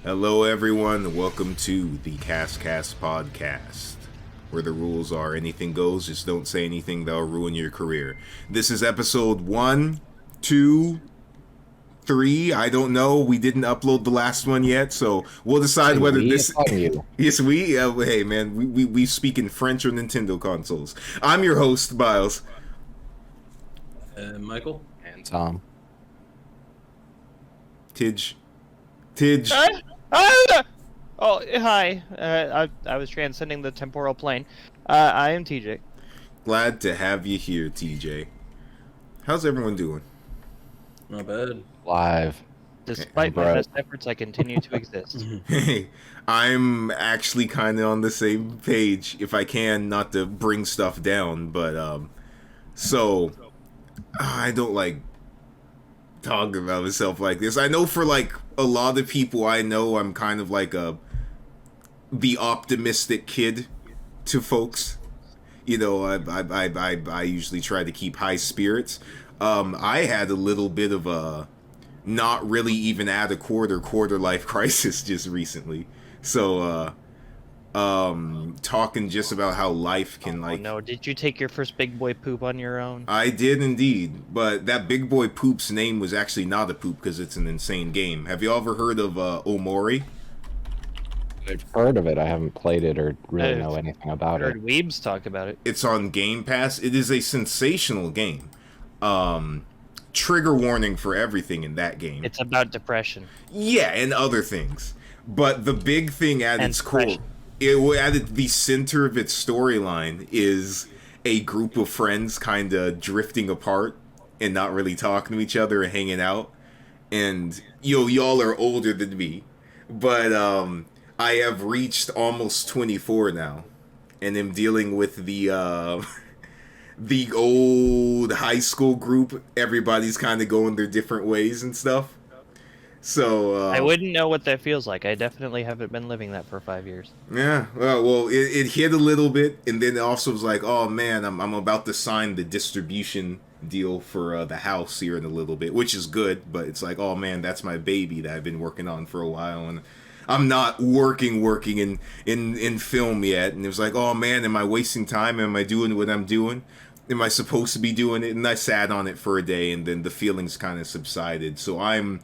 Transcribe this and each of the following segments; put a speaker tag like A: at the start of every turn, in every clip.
A: Hello, everyone. Welcome to the Cast podcast, where the rules are anything goes. Just don't say anything that'll ruin your career. This is episode 1, 2, 3. I don't know. We didn't upload the last one yet, so we'll decide whether this.
B: On you.
A: Yes, we. Hey, man, we speak in French or Nintendo consoles. I'm your host, Miles.
C: Michael?
B: And Tom.
A: Tidge.
D: Oh, hi. I was transcending the temporal plane. I am TJ.
A: Glad to have you here, TJ. How's everyone doing?
C: Not bad.
B: Live.
D: Despite my best efforts, I continue to exist.
A: Hey, I'm actually kind of on the same page, if I can, not to bring stuff down, but, so, I don't like talking about myself like this. I know for, like, a lot of people I know, I'm kind of like the optimistic kid to folks. You know, I usually try to keep high spirits. I had a little bit of a not really even at a quarter life crisis just recently. So, talking just about how life can, like...
D: Oh no, did you take your first big boy poop on your own?
A: I did indeed, but that big boy poop's name was actually not a poop because it's an insane game. Have you ever heard of Omori?
B: I've heard of it. I haven't played it or really know anything about
D: I heard
B: it.
D: weebs talk about it.
A: It's on Game Pass. It is a sensational game. Trigger warning for everything in that game.
D: It's about depression.
A: Yeah, and other things. But the big thing at
D: And
A: its core, at the center of its storyline is a group of friends kind of drifting apart and not really talking to each other and hanging out. And y'all are older than me, but I have reached almost 24 now, and am dealing with the the old high school group. Everybody's kind of going their different ways and stuff. So
D: I wouldn't know what that feels like. I definitely haven't been living that for 5 years.
A: yeah, well, it hit a little bit, and then it also was like, oh man, I'm about to sign the distribution deal for the house here in a little bit, which is good, but it's like, oh man, that's my baby that I've been working on for a while, and I'm not working in film yet, and it was like, oh man, am I wasting time? Am I doing what I'm doing? Am I supposed to be doing it? And I sat on it for a day, and then the feelings kind of subsided. So I'm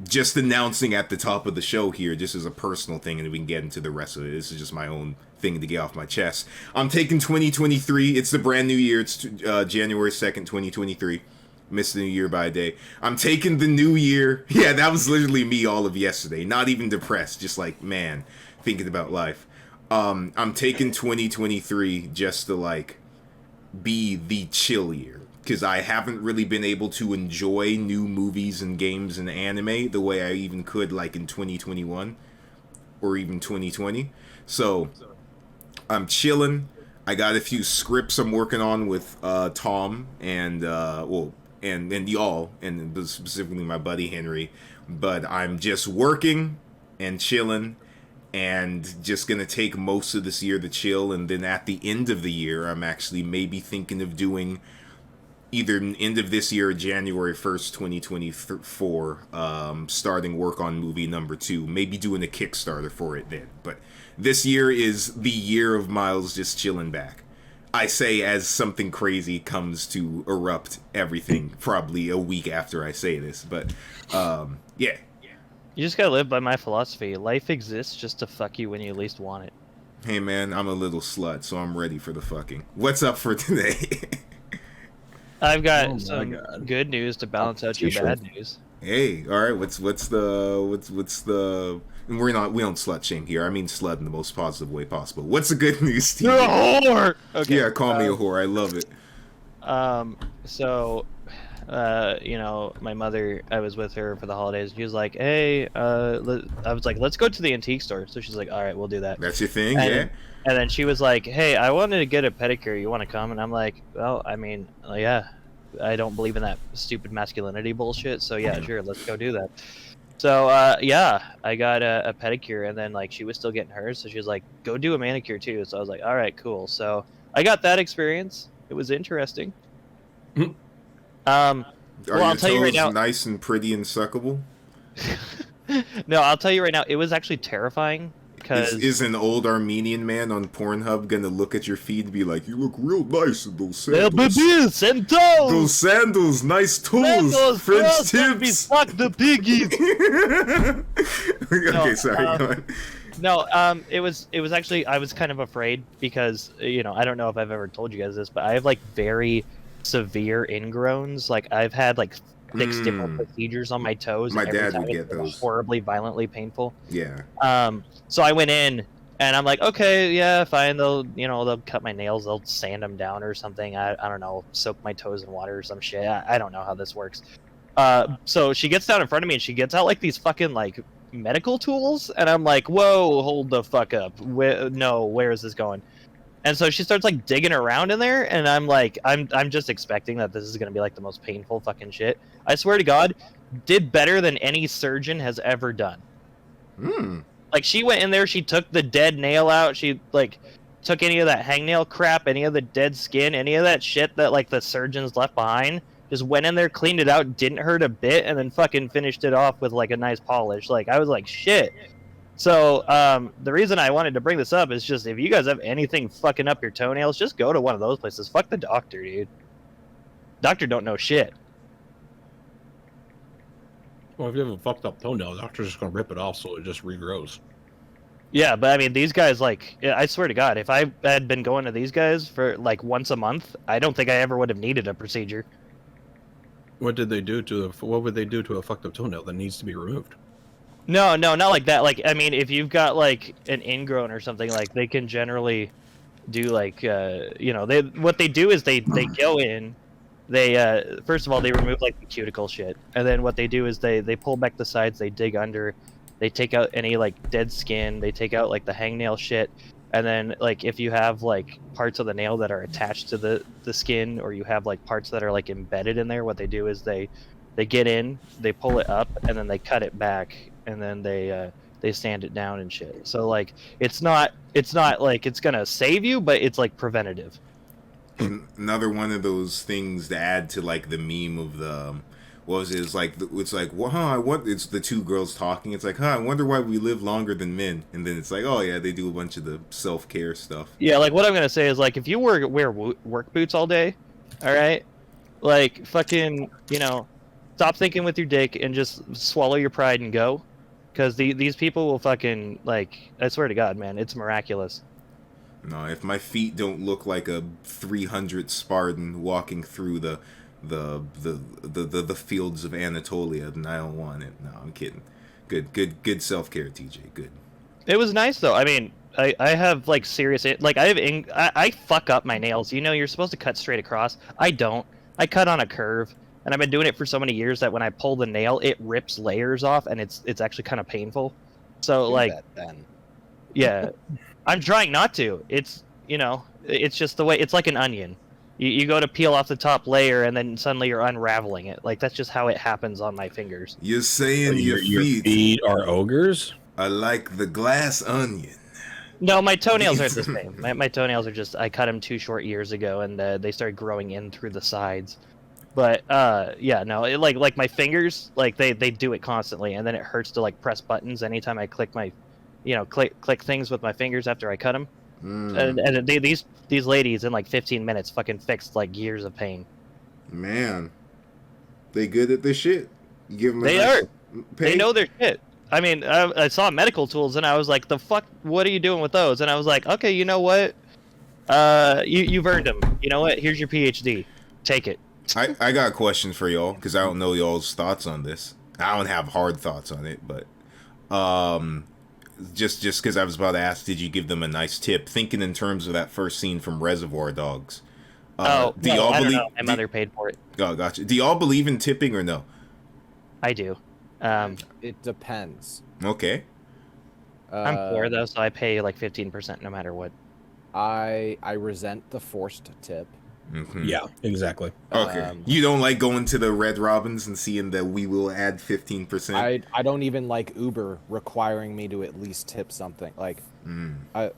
A: just announcing at the top of the show here, just as a personal thing, and we can get into the rest of it. This is just my own thing to get off my chest. I'm taking 2023. It's the brand new year. It's January 2nd, 2023. Missed the new year by a day. I'm taking the new year. Yeah, that was literally me all of yesterday. Not even depressed, just like, man, thinking about life. I'm taking 2023 just to, like, be the chill year, because I haven't really been able to enjoy new movies and games and anime the way I even could, like, in 2021 or even 2020. So I'm chilling. I got a few scripts I'm working on with Tom and and y'all, and specifically my buddy Henry. But I'm just working and chilling, and just gonna take most of this year to chill, and then at the end of the year, I'm actually maybe thinking of doing either end of this year or January 1st, 2024, starting work on movie number 2, maybe doing a Kickstarter for it then. But this year is the year of Miles just chilling back. I say as something crazy comes to erupt everything probably a week after I say this, but yeah.
D: You just gotta live by my philosophy. Life exists just to fuck you when you least want it.
A: Hey man, I'm a little slut, so I'm ready for the fucking. What's up for today?
D: I've got
C: Oh
D: some
C: my God.
D: good news to balance out your bad news.
A: Hey, all right. What's the? And we don't slut shame here. I mean slut in the most positive way possible. What's the good news, Steve?
D: You're a whore. Okay.
A: Yeah, call me a whore. I love it.
D: So, my mother, I was with her for the holidays. She was like, "Hey," I was like, "Let's go to the antique store." So she's like, "All right, we'll do that."
A: That's your thing,
D: and,
A: yeah.
D: And then she was like, "Hey, I wanted to get a pedicure. You want to come?" And I'm like, "Well, I mean, yeah, I don't believe in that stupid masculinity bullshit. So yeah, sure, let's go do that." So yeah, I got a pedicure, and then like she was still getting hers, so she was like, "Go do a manicure too." So I was like, "All right, cool." So I got that experience. It was interesting.
A: Are
D: I'll
A: your
D: tell you right
A: toes
D: now.
A: nice and pretty and suckable?
D: No, I'll tell you right now, it was actually terrifying because
A: Is an old Armenian man on Pornhub gonna look at your feed and be like, "You look real nice in those sandals.
D: Santos!
A: Those sandals, nice toes,
D: Santos,
A: French
D: girls, let me
A: tips."
D: suck the piggies.
A: Okay, sorry. Go on.
D: No, it was actually, I was kind of afraid because, I don't know if I've ever told you guys this, but I have like very severe ingrowns. Like I've had like 6 different procedures on my toes.
A: My
D: and every
A: dad
D: time
A: would
D: it's
A: get
D: been
A: those.
D: horribly, violently painful.
A: Yeah.
D: So I went in and I'm like, okay, yeah, fine. They'll cut my nails. They'll sand them down or something. I don't know, soak my toes in water or some shit. I don't know how this works. So she gets down in front of me and she gets out like these fucking like medical tools, and I'm like, whoa, hold the fuck up. Where is this going? And so she starts like digging around in there, and I'm like, I'm just expecting that this is gonna be like the most painful fucking shit. I swear to God, did better than any surgeon has ever done. Like she went in there, she took the dead nail out, she like took any of that hangnail crap, any of the dead skin, any of that shit that like the surgeons left behind. Just went in there, cleaned it out, didn't hurt a bit, and then fucking finished it off with like a nice polish. Like I was like, shit. So the reason I wanted to bring this up is just if you guys have anything fucking up your toenails, just go to one of those places. Fuck the doctor, dude. Doctor don't know shit.
E: Well, if you have a fucked up toenail, the doctor's just gonna rip it off so it just regrows.
D: Yeah, but I mean, these guys, like, I swear to God, if I had been going to these guys for like once a month, I don't think I ever would have needed a procedure.
E: What would they do to a fucked up toenail that needs to be removed?
D: No, not like that. Like, I mean, if you've got like an ingrown or something, like they can generally do like, what they do is they go in, they first of all they remove like the cuticle shit, and then what they do is they pull back the sides, they dig under, they take out any like dead skin, they take out like the hangnail shit, and then like if you have like parts of the nail that are attached to the skin, or you have like parts that are like embedded in there, what they do is they get in, they pull it up, and then they cut it back, and then they sand it down and shit. So like it's not like it's gonna save you, but it's like preventative.
A: Another one of those things to add to like the meme of the what was it? It's like well, it's the two girls talking. It's like, I wonder why we live longer than men. And then it's like, oh yeah, they do a bunch of the self-care stuff.
D: Yeah, like what I'm gonna say is like if you wear work boots all day, all right, like fucking stop thinking with your dick and just swallow your pride and go, because these people will fucking like, I swear to God, man, it's miraculous.
A: No, if my feet don't look like a 300 Spartan walking through the fields of Anatolia, then I don't want it. No, I'm kidding. Good self-care, TJ. Good.
D: It was nice though. I mean, I have like serious, like I fuck up my nails. You're supposed to cut straight across. I don't. I cut on a curve, and I've been doing it for so many years that when I pull the nail, it rips layers off, and it's actually kind of painful. So
B: Do
D: like,
B: that, then.
D: yeah, I'm trying not to. It's it's just the way. It's like an onion. You go to peel off the top layer, and then suddenly you're unraveling it. Like that's just how it happens on my fingers.
A: You're saying
E: Your
A: your feet
E: feet are ogres?
A: are like the glass onion.
D: No, my toenails aren't the same. My toenails are just, I cut them too short years ago, and they started growing in through the sides. But yeah, no, like my fingers, like they do it constantly, and then it hurts to like press buttons anytime I click my, click things with my fingers after I cut them. And these ladies in like 15 minutes fucking fixed like years of pain.
A: Man, they good at this shit. You give them
D: They are. They know their shit. I mean, I saw medical tools and I was like, the fuck, what are you doing with those? And I was like, okay, you know what? You've earned them. You know what? Here's your PhD. Take it.
A: I got a question for y'all, because I don't know y'all's thoughts on this. I don't have hard thoughts on it, but just because I was about to ask, did you give them a nice tip? Thinking in terms of that first scene from Reservoir Dogs.
D: I
A: do y'all
D: don't
A: believe?
D: know. My mother paid for it.
A: Oh, gotcha. Do y'all believe in tipping or no?
D: I do.
B: It depends.
A: Okay.
D: I'm poor though, so I pay like 15% no matter what.
B: I resent the forced tip.
A: Mm-hmm.
E: Yeah, exactly.
A: Okay. You don't like going to the Red Robins and seeing that we will add 15%?
B: I don't even like Uber requiring me to at least tip something. Like, I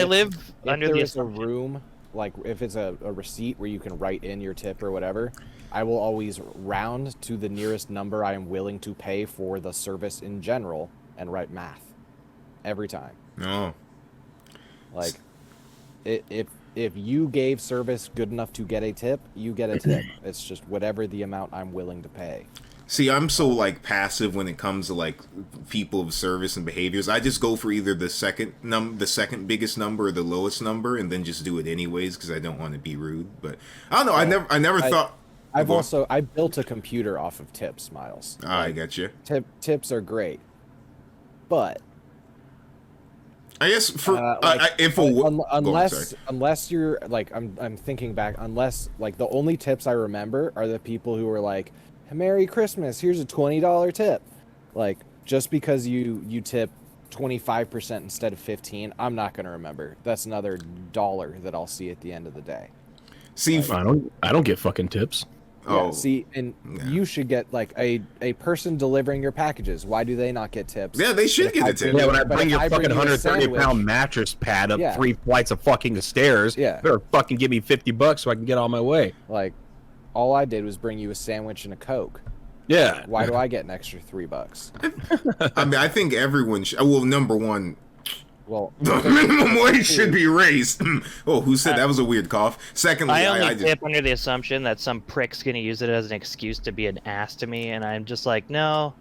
D: live
B: if
D: under
B: there
D: the
B: is a room, like if it's a receipt where you can write in your tip or whatever, I will always round to the nearest number I am willing to pay for the service in general and write math every time.
A: Oh.
B: Like, if you gave service good enough to get a tip, you get a tip. It's just whatever the amount I'm willing to pay.
A: See, I'm so like passive when it comes to like people of service and behaviors. I just go for either the second biggest number or the lowest number, and then just do it anyways because I don't want to be rude. But I don't know. I never thought.
B: I built a computer off of tips, Miles.
A: I got you.
B: Tips are great, but
A: I guess for
B: unless you're like I'm thinking back, unless like the only tips I remember are the people who were like, Merry Christmas, here's a $20 tip. Like, just because you tip 25% instead of 15, I'm not going to remember. That's another dollar that I'll see at the end of the day.
A: See,
E: I don't get fucking tips.
A: Oh,
B: yeah, see, and you should get like a person delivering your packages. Why do they not get tips?
A: Yeah, they should get a tip.
E: Yeah, when I bring your fucking 130-pound mattress pad up 3 flights of fucking stairs, better fucking give me $50 so I can get on my way.
B: Like, all I did was bring you a sandwich and a Coke.
E: Yeah.
B: Why do I get an extra $3?
A: I mean, I think everyone should. Well, number one,
B: well,
A: the minimum wage should be raised. Oh, who said that was a weird cough? Secondly,
D: I only tip under the assumption that some prick's gonna use it as an excuse to be an ass to me, and I'm just like, no,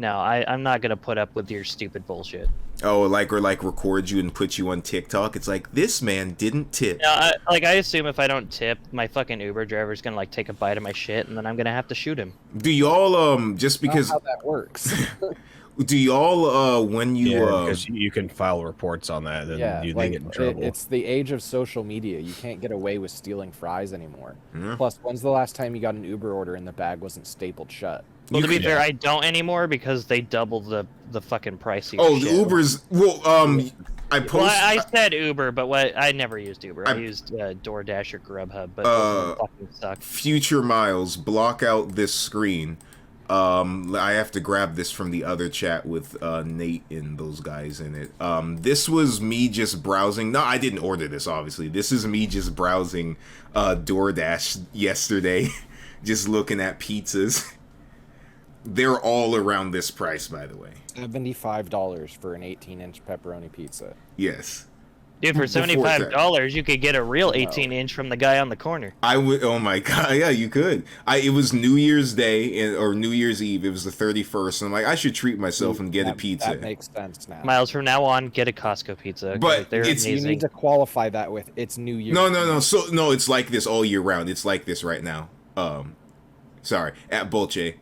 D: I'm not gonna put up with your stupid bullshit.
A: Oh, like record you and put you on TikTok. It's like, this man didn't tip.
D: No, I assume if I don't tip, my fucking Uber driver's gonna like take a bite of my shit, and then I'm gonna have to shoot him.
A: Do y'all just because
B: how that works?
A: Do y'all when you
E: because you can file reports on that, and they get in trouble.
B: It's the age of social media. You can't get away with stealing fries anymore.
A: Yeah.
B: Plus, when's the last time you got an Uber order and the bag wasn't stapled shut?
D: Well, to be fair, I don't anymore because they doubled the fucking price.
A: Oh, the Uber's
D: I said Uber, but I never used Uber. I used DoorDash or Grubhub, but those fucking suck.
A: Future Miles, block out this screen. I have to grab this from the other chat with Nate and those guys in it. This was me just browsing. No, I didn't order this, obviously. This is me just browsing DoorDash yesterday, just looking at pizzas. They're all around this price, by the way.
B: $75 for an 18-inch pepperoni pizza.
A: Yes.
D: Dude, for $75, you could get a real 18-inch from the guy on the corner.
A: I would. Oh my god, yeah, you could. It was New Year's Day or New Year's Eve. It was the 31st, and I'm like, I should treat myself and get a pizza.
B: That makes sense now.
D: Miles, from now on, get a Costco pizza.
A: But
D: they're amazing.
B: You need to qualify that with it's New Year's.
A: No. So no, it's like this all year round. It's like this right now. Sorry, at Bolche.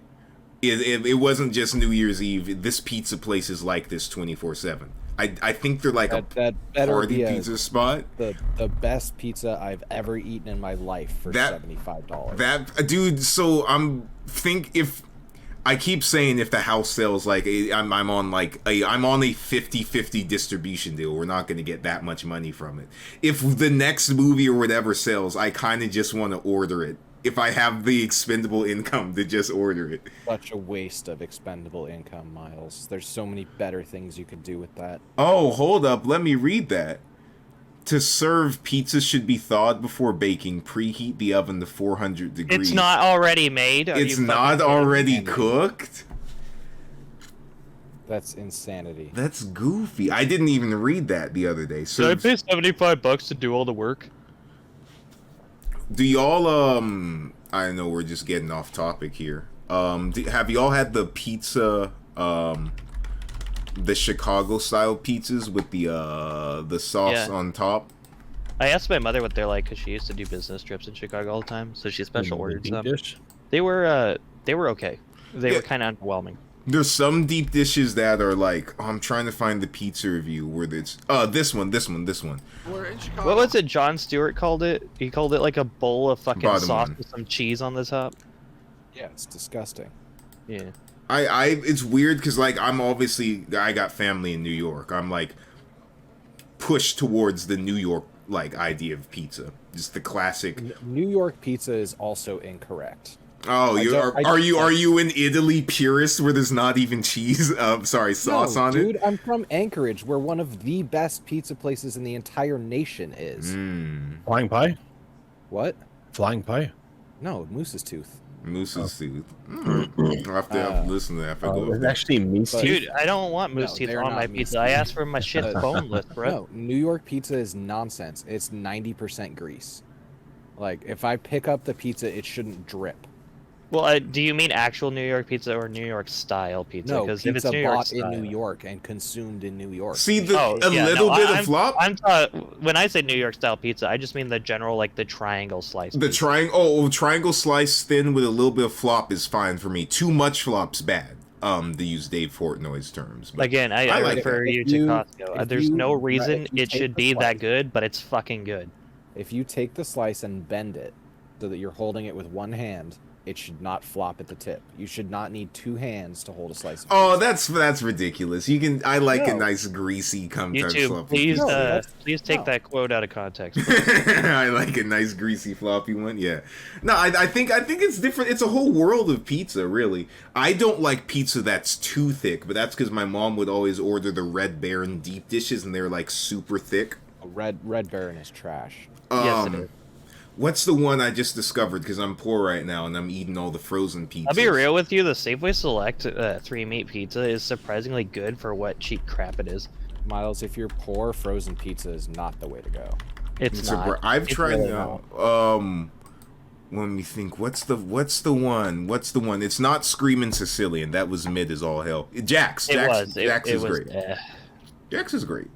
A: It wasn't just New Year's Eve. This pizza place is like this 24/7. I think they're like a party pizza spot.
B: The best pizza I've ever eaten in my life for $75.
A: That dude. So if I keep saying if the house sells like I'm on like I'm on a 50-50 distribution deal. We're not going to get that much money from it. If the next movie or whatever sells, I kind of just want to order it. If I have the expendable income to just order it.
B: Such a waste of expendable income, Miles. There's so many better things you could do with that.
A: Oh, hold up. Let me read that. To serve, pizza should be thawed before baking. Preheat the oven to 400 degrees.
D: It's not already made?
A: It's not already cooked?
B: That's insanity.
A: That's goofy. I didn't even read that the other day.
D: Did I pay $75 to do all the work?
A: Do y'all I know we're just getting off topic here. Have y'all had the pizza the Chicago style pizzas with the sauce on top?
D: I asked my mother what they're like because she used to do business trips in Chicago all the time, so she special ordered some. They were okay. They were kind of underwhelming.
A: There's some deep dishes that are like, I'm trying to find the pizza review where it's this one.
C: We're in Chicago.
D: What was it Jon Stewart called it? He called it like a bowl of fucking
A: Bottom
D: sauce
A: one.
D: with some cheese on the top.
B: Yeah, it's disgusting.
D: Yeah.
A: It's weird because like I got family in New York. I'm like pushed towards the New York like idea of pizza, just the classic.
B: New York pizza is also incorrect.
A: Oh, are you an Italy purist where there's not even cheese? Sauce on it.
B: Dude, I'm from Anchorage, where one of the best pizza places in the entire nation is.
E: Flying Pie?
B: What?
E: Flying Pie?
B: No, Moose's Tooth.
A: Moose's tooth. I'll have to listen to that. If I go
E: It's actually moose teeth.
D: Dude, I don't want moose teeth on my pizza. I asked for my shit boneless, bro.
B: No, New York pizza is nonsense. It's 90% grease. Like, if I pick up the pizza, it shouldn't drip.
D: Well, do you mean actual New York pizza or New York style pizza?
B: No,
D: Because
B: pizza
D: if it's New York
B: bought
D: style,
B: in New York and consumed in New York.
A: See, a little bit of flop.
D: When I say New York style pizza, I just mean the general, like the triangle slice.
A: The triangle slice thin with a little bit of flop is fine for me. Too much flop's bad. To use Dave Portnoy's terms. But
D: again, I
A: like
D: refer you to Costco. There's no reason it should be that good, but it's fucking good.
B: If you take the slice and bend it so that you're holding it with one hand, it should not flop at the tip. You should not need two hands to hold a slice of pizza.
A: That's ridiculous. You can. I like a nice greasy
D: YouTube, please take that quote out of context.
A: I like a nice greasy floppy one. Yeah. No, I think it's different. It's a whole world of pizza, really. I don't like pizza that's too thick, but that's because my mom would always order the Red Baron deep dishes, and they're like super thick.
B: Red Baron is trash.
D: Yes, it is.
A: What's the one I just discovered? Because I'm poor right now and I'm eating all the frozen pizzas.
D: I'll be real with you. The Safeway Select 3-meat pizza is surprisingly good for what cheap crap it is.
B: Miles, if you're poor, frozen pizza is not the way to go.
D: It's not.
A: I've tried now. Let me think. What's the one? It's not Screaming Sicilian. That was mid as all hell. Jax is great. Jax is great.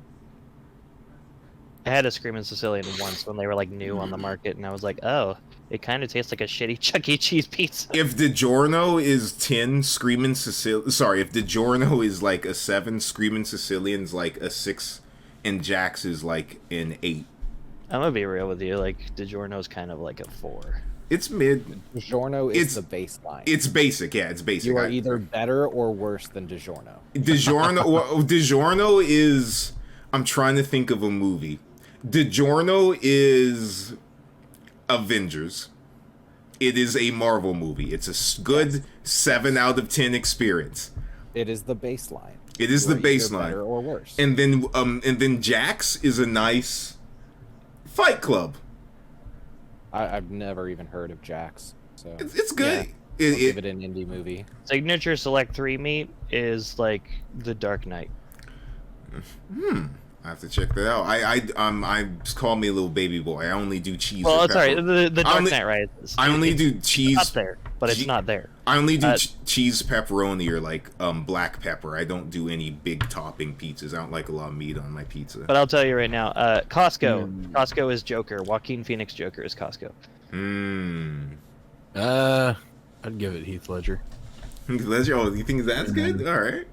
D: I had a Screaming Sicilian once when they were like new on the market, and I was like, oh, it kind of tastes like a shitty Chuck E. Cheese pizza.
A: If DiGiorno is 10, Screaming Sicilian... Sorry, if DiGiorno is like a 7, Screaming Sicilian's like a 6, and Jax is like an 8.
D: I'm gonna be real with you, like, DiGiorno's kind of like a 4.
A: It's mid.
B: DiGiorno is the baseline.
A: It's basic, yeah, it's basic.
B: You are either better or worse than DiGiorno.
A: DiGiorno is... I'm trying to think of a movie. DiGiorno is Avengers. It is a Marvel movie. It's a good 7 out of 10 experience.
B: It is the baseline.
A: It is the baseline.
B: Better or worse.
A: And then Jax is a nice Fight Club.
B: I've never even heard of Jax. So
A: it's good.
B: Yeah. Give it an indie movie.
D: Signature Select 3-meat is like the Dark Knight.
A: I have to check that out. I call me a little baby boy. I only do cheese.
D: Well, sorry, the Dark Knight, right?
A: I only do cheese.
D: It's up there, but it's not there.
A: I only do cheese pepperoni or like black pepper. I don't do any big topping pizzas. I don't like a lot of meat on my pizza.
D: But I'll tell you right now, Costco. Costco is Joker. Joaquin Phoenix Joker is Costco.
E: I'd give it Heath Ledger.
A: Heath Ledger. Oh, you think that's good? All right.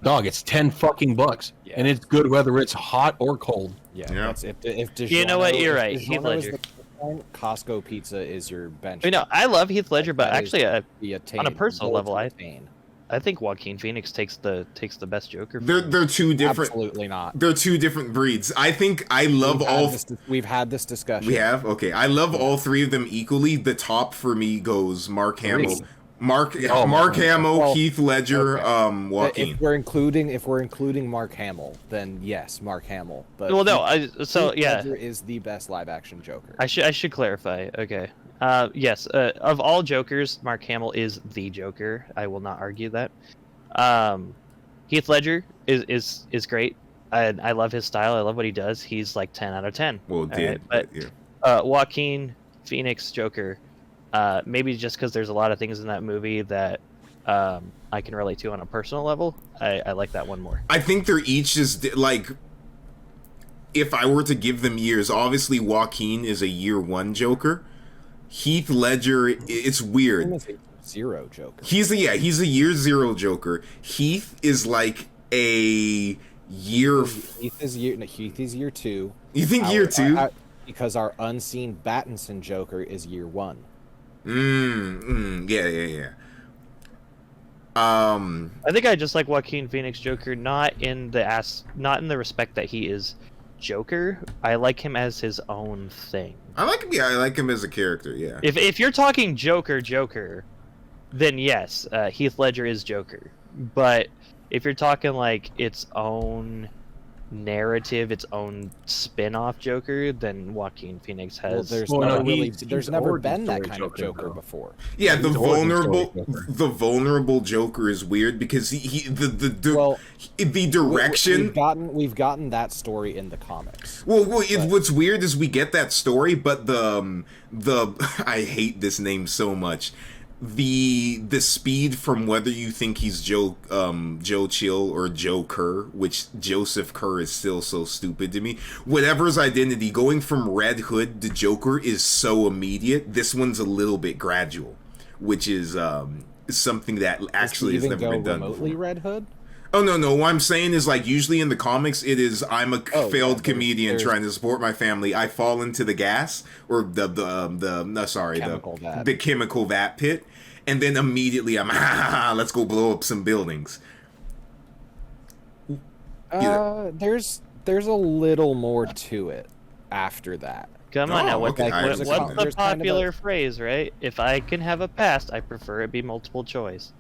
E: Dog, it's $10, and it's good whether it's hot or cold.
B: Yeah. That's if DiGiorno,
D: you know what, you're right. Heath Ledger.
B: Costco pizza is your bench.
D: You know, I love Heath Ledger, but actually, on a personal level, I think Joaquin Phoenix takes the best Joker.
A: They're two different.
B: Absolutely not.
A: They're two different breeds. I think I love all.
B: We've had this discussion.
A: We have. Okay, I love all three of them equally. The top for me goes Mark Hamill. Mark Hamill, Heath Ledger, Joaquin.
B: If we're including Mark Hamill, then yes, Mark Hamill. But Heath Ledger is the best live action Joker.
D: I should clarify. Okay. Yes. Of all Jokers, Mark Hamill is the Joker. I will not argue that. Heath Ledger is great. I love his style. I love what he does. He's like 10 out of 10.
A: Well,
D: Joaquin Phoenix Joker. Maybe just because there's a lot of things in that movie that I can relate to on a personal level. I like that one more.
A: I think they're each just like, if I were to give them years, obviously Joaquin is a year 1 Joker. Heath Ledger, it's weird.
B: He's a 0 Joker.
A: He's a year 0 Joker. Heath is like a year.
B: Heath is year 2.
A: You think year 2?
B: Because our unseen Battinson Joker is year 1.
A: Yeah.
D: I think I just like Joaquin Phoenix Joker, not in the respect that he is Joker. I like him as his own thing.
A: I like him. Yeah, I like him as a character. Yeah.
D: If you're talking Joker, then yes, Heath Ledger is Joker. But if you're talking like its own narrative, its own spin-off Joker than Joaquin Phoenix has.
B: Well, there's never been that kind of Joker before.
A: Yeah, the vulnerable Joker is weird because the direction
B: we've gotten that story in the comics.
A: What's weird is we get that story, but the I hate this name so much. The speed from whether you think he's Joe Chill or Joe Kerr, which Joseph Kerr is still so stupid to me. Whatever's identity, going from Red Hood to Joker is so immediate. This one's a little bit gradual, which is something that actually has never been done
B: remotely
A: before.
B: Red Hood?
A: Oh no! What I'm saying is, like, usually in the comics, it is I'm a failed comedian trying to support my family. I fall into the gas or the chemical vat pit, and then immediately I'm let's go blow up some buildings.
B: There's a little more to it after that.
D: Come on now, what's the popular phrase, right? If I can have a past, I prefer it be multiple choice.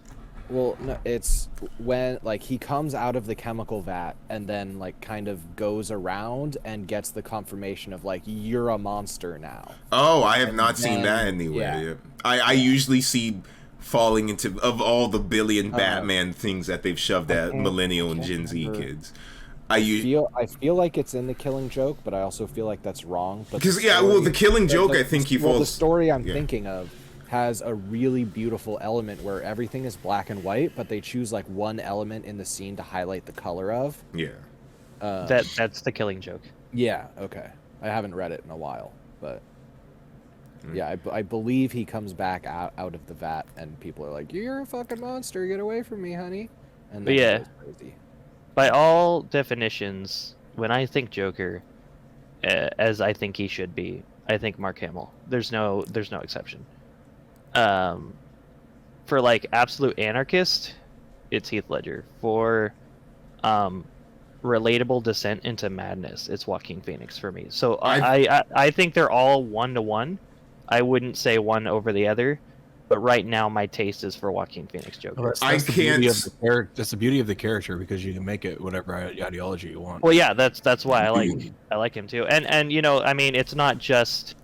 B: Well, no, it's when, like, he comes out of the chemical vat and then, like, kind of goes around and gets the confirmation of, like, you're a monster now.
A: Oh, I have not seen that anywhere yet. I usually see falling into, of all the billion Batman things that they've shoved at millennial and Gen Z kids. I
B: feel like it's in the Killing Joke, but I also feel like that's wrong.
A: Because, the Killing Joke, I think he falls...
B: the story I'm thinking of has a really beautiful element where everything is black and white, but they choose like one element in the scene to highlight the color of.
A: Yeah.
D: That's the Killing Joke.
B: Yeah. Okay. I haven't read it in a while, but yeah, I believe he comes back out of the vat, and people are like, "You're a fucking monster! Get away from me, honey!" And
D: yeah, crazy. By all definitions, when I think Joker, as I think he should be, I think Mark Hamill. There's no exception. For like absolute anarchist, it's Heath Ledger. For relatable descent into madness, it's Joaquin Phoenix for me. So I think they're all 1-to-1. I wouldn't say one over the other, but right now my taste is for Joaquin Phoenix Joker.
E: Well, that's the beauty of the character, because you can make it whatever ideology you want.
D: Well, yeah, that's why I like him too. And you know, I mean, it's not just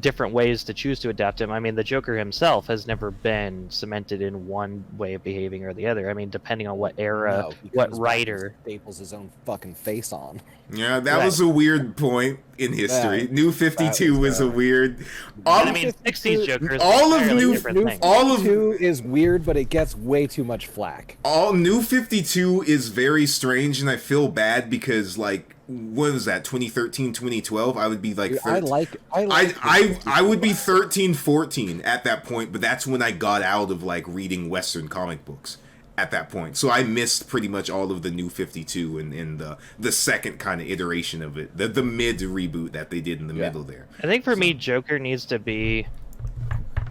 D: different ways to choose to adapt him. I mean, the Joker himself has never been cemented in one way of behaving or the other. I mean, depending on what era, what writer
B: staples his own fucking face on.
A: Yeah, that was a weird point in history. New 52 was a weird.
D: I mean, 60s Joker.
B: All of New 52 is weird, but it gets way too much flack.
A: All New 52 is very strange, and I feel bad because, like, what was that, 2013, 2012? I would be like 13. I would be 13, 14 at that point, but that's when I got out of like reading Western comic books at that point. So I missed pretty much all of the New 52 and the second kind of iteration of it, the mid reboot that they did in the middle there.
D: I think for me, Joker needs to be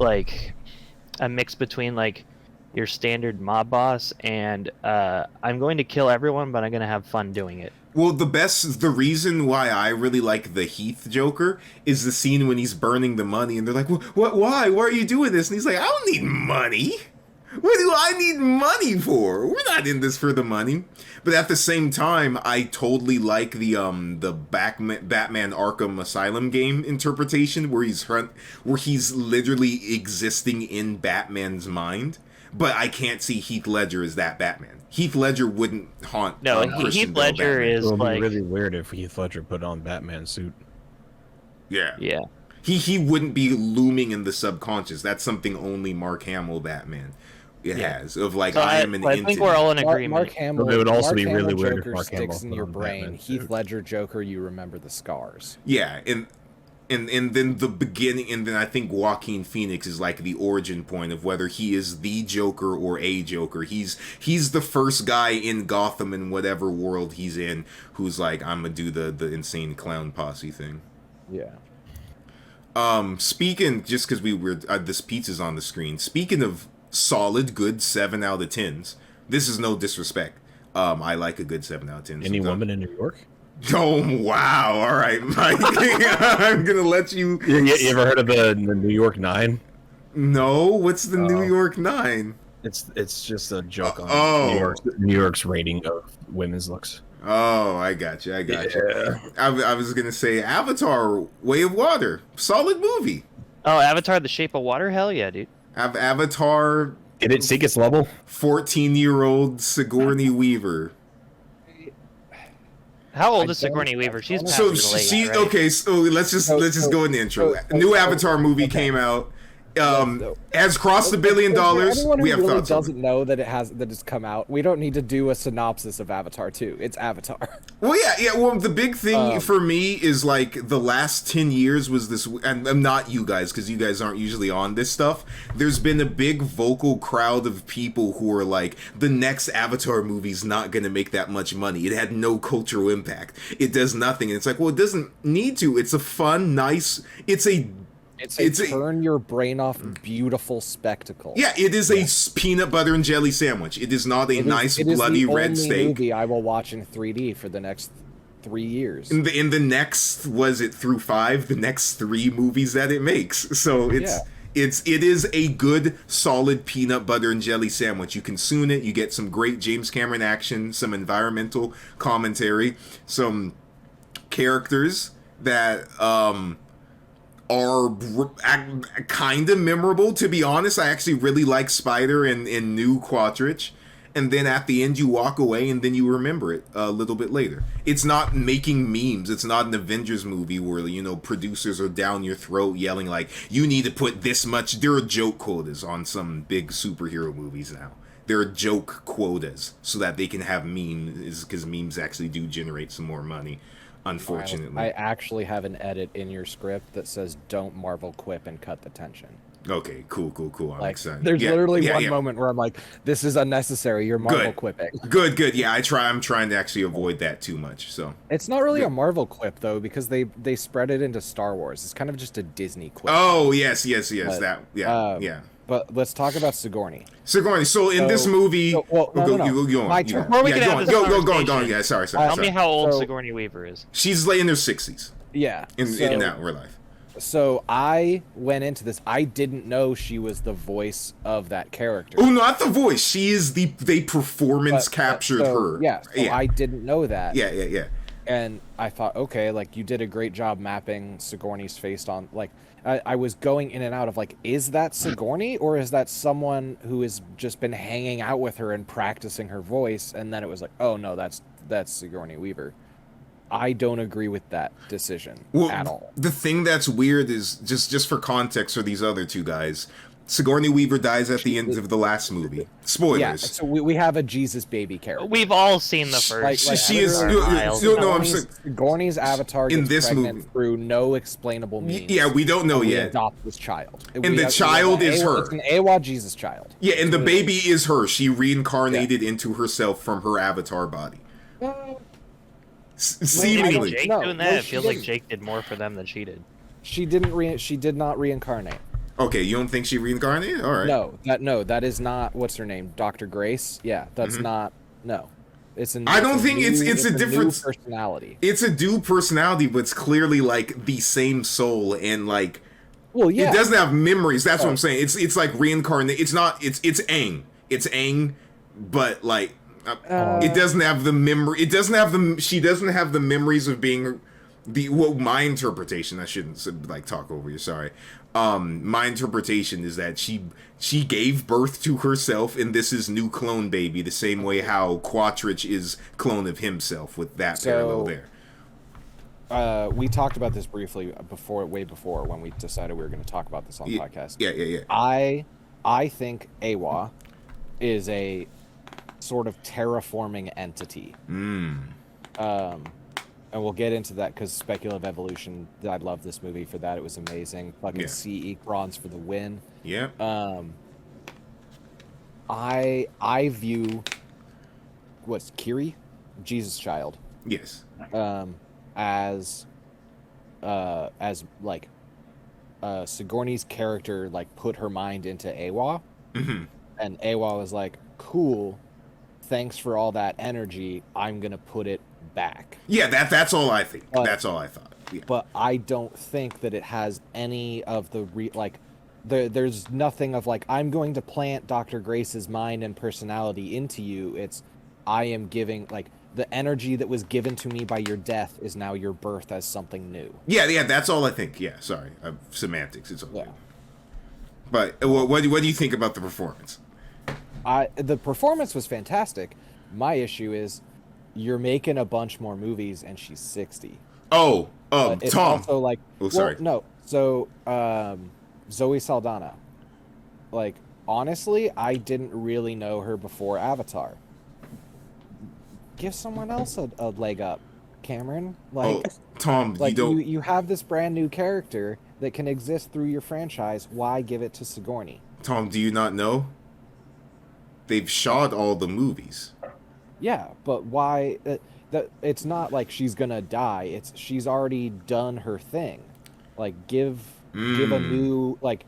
D: like a mix between like your standard mob boss and I'm going to kill everyone, but I'm going to have fun doing it.
A: Well, the reason why I really like the Heath Joker is the scene when he's burning the money, and they're like, "What? Why are you doing this?" And he's like, "I don't need money. What do I need money for? We're not in this for the money." But at the same time, I totally like the Batman Arkham Asylum game interpretation, where he's literally existing in Batman's mind. But I can't see Heath Ledger as that Batman. Heath Ledger wouldn't haunt.
D: No, Heath Ledger is like
E: really weird if Heath Ledger put on Batman suit.
A: Yeah.
D: Yeah.
A: He wouldn't be looming in the subconscious. That's something only Mark Hamill Batman has. Of like, so I am an entity.
D: I think we're all in agreement.
B: Mark Hamill.
E: It would also be
B: Hamill
E: really weird
B: Joker
E: if Mark Hamill
B: sticks in your brain.
E: Batman
B: Heath Ledger Joker, you remember the scars.
A: Yeah, and then the beginning, and then I think Joaquin Phoenix is like the origin point of whether he is the Joker or a Joker. He's the first guy in Gotham in whatever world he's in who's like, I'm gonna do the insane clown posse thing.
B: Yeah.
A: Speaking, just because we were this pizza's on the screen. Speaking of solid, good 7 out of 10s. This is no disrespect. I like a good 7 out of 10.
E: Any woman in New York?
A: Oh, wow. All right, Mike. I'm going to let you...
E: You ever heard of the New York 9?
A: No. What's the New York 9?
E: It's just a joke on New York's rating of women's looks.
A: Oh, I got you. I was gonna say Avatar: Way of Water, solid movie.
D: Oh, Avatar: The Shape of Water, hell yeah, dude.
A: Avatar.
E: Did it seek its level?
A: 14-year-old Sigourney Weaver.
D: How old is Sigourney Weaver? She's
A: so
D: late,
A: she
D: right?
A: okay. So let's just go in the intro. New Avatar movie came out. Has crossed $1 billion.
B: Anyone who
A: We have
B: really
A: thoughts.
B: doesn't know that it's come out. We don't need to do a synopsis of Avatar 2. It's Avatar.
A: Well, yeah. Well, the big thing for me is like the last 10 years was this, and I'm not you guys because you guys aren't usually on this stuff. There's been a big vocal crowd of people who are like, the next Avatar movie's not going to make that much money. It had no cultural impact. It does nothing. And it's like, well, it doesn't need to. It's a fun, nice. It's a
B: turn your brain off beautiful spectacle.
A: Yeah, it is a peanut butter and jelly sandwich. It is not a nice bloody red steak.
B: It is the only movie I will watch in 3D for the next 3 years.
A: In the next, was it through 5? The next 3 movies that it makes. So it is a good, solid peanut butter and jelly sandwich. You consume it, you get some great James Cameron action, some environmental commentary, some characters that are kind of memorable. To be honest, I actually really like Spider and New Quatrich. And then at the end you walk away and then you remember it a little bit later. It's not making memes. It's not an Avengers movie where, you know, producers are down your throat yelling like, you need to put this much. There are joke quotas on some big superhero movies now. There are joke quotas so that they can have memes, because memes actually do generate some more money. Unfortunately,
B: I actually have an edit in your script that says "Don't Marvel quip and cut the tension."
A: Okay, cool. I'm excited.
B: There's literally one moment where I'm like, "This is unnecessary. You're Marvel quipping."
A: Good. Yeah, I'm trying to actually avoid that too much. So
B: it's not really a Marvel quip though, because they spread it into Star Wars. It's kind of just a Disney quip.
A: Oh yes.
B: But, But let's talk about Sigourney.
A: So in this movie,
B: no.
A: Go
B: My turn.
A: Go on. Yeah, sorry.
D: Tell me how old Sigourney Weaver is.
A: She's late in her 60s.
B: Yeah.
A: In that real life.
B: So I went into this. I didn't know she was the voice of that character.
A: Oh, not the voice. She is they performance captured her.
B: Yeah. So I didn't know that.
A: Yeah.
B: And I thought, okay, like you did a great job mapping Sigourney's face on like. I was going in and out of like, is that Sigourney or is that someone who has just been hanging out with her and practicing her voice? And then it was like, oh no, that's Sigourney Weaver. I don't agree with that decision at all.
A: The thing that's weird is just for context for these other two guys. Sigourney Weaver dies at the end of the last movie. Spoilers.
B: Yeah, so we have a Jesus baby character.
D: We've all seen the first.
A: She is. No, I'm saying
B: Sigourney's avatar gets
A: in this
B: pregnant
A: movie
B: through no explainable means.
A: Yeah, we don't know yet.
B: Adopt this child,
A: and the child is her.
B: It's an Awa Jesus child.
A: Yeah, and the baby is her. She reincarnated into herself from her avatar body. Seemingly.
D: Jake doing that? It feels like Jake did more for them than she did.
B: She didn't. She did not reincarnate.
A: Okay, you don't think she reincarnated? All right.
B: No, that is not. What's her name? Dr. Grace. Yeah, that's not. No, it's an.
A: I don't think it's a different
B: personality.
A: It's a dual personality, but it's clearly like the same soul and like.
B: Well, yeah.
A: It doesn't have memories. That's what I'm saying. It's like reincarnate. It's not. It's Aang. It's Aang, but like it doesn't have the memory. It doesn't have the. She doesn't have the memories of being. My interpretation. I shouldn't like talk over you. Sorry. My interpretation is that she gave birth to herself, and this is new clone baby, the same way how Quatrich is clone of himself with that parallel there.
B: We talked about this briefly way before when we decided we were going to talk about this on the podcast.
A: Yeah.
B: I think Awa is a sort of terraforming entity. And we'll get into that because speculative evolution. I love this movie for that. It was amazing. Fucking C. Ekrons for the win.
A: Yeah.
B: I view what's Kiri, Jesus child.
A: Yes.
B: As like Sigourney's character like put her mind into Awa, and Awa was like, cool. Thanks for all that energy. I'm gonna put it back.
A: Yeah, that's all I think. That's all I thought. Yeah.
B: But I don't think that it has any of the there's nothing of like, I'm going to plant Dr. Grace's mind and personality into you. It's I am giving like the energy that was given to me by your death is now your birth as something new.
A: Yeah, that's all I think. Yeah, sorry, semantics. It's all good. But what do you think about the performance?
B: The performance was fantastic. My issue is you're making a bunch more movies and she's 60.
A: Oh,
B: it's
A: Tom.
B: Also like,
A: sorry.
B: No, so Zoe Saldana. Like, honestly, I didn't really know her before Avatar. Give someone else a leg up, Cameron. Like,
A: Tom,
B: like you have this brand new character that can exist through your franchise. Why give it to Sigourney?
A: Tom, do you not know? They've shot all the movies.
B: Yeah, but why? It's not like she's gonna die. It's she's already done her thing. Like, give a new, like,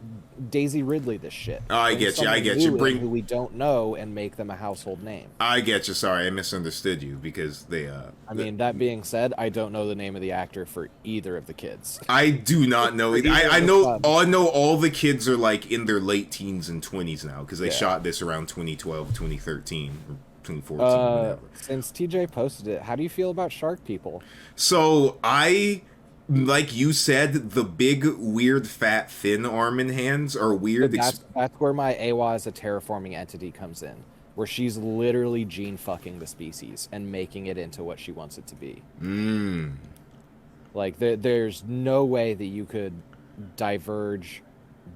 B: Daisy Ridley this shit.
A: Oh, I get you.
B: Bring who we don't know and make them a household name.
A: I get you. Sorry, I misunderstood you because they.
B: I mean, that being said, I don't know the name of the actor for either of the kids.
A: I do not know it. I know all the kids are like in their late teens and 20s now because they shot this around 2012, 2013, or 2014, whatever.
B: Since TJ posted it, how do you feel about shark people?
A: So like you said, the big, weird, fat, thin arm and hands are weird.
B: That's where my Awa as a terraforming entity comes in, where she's literally gene fucking the species and making it into what she wants it to be. Like, there's no way that you could diverge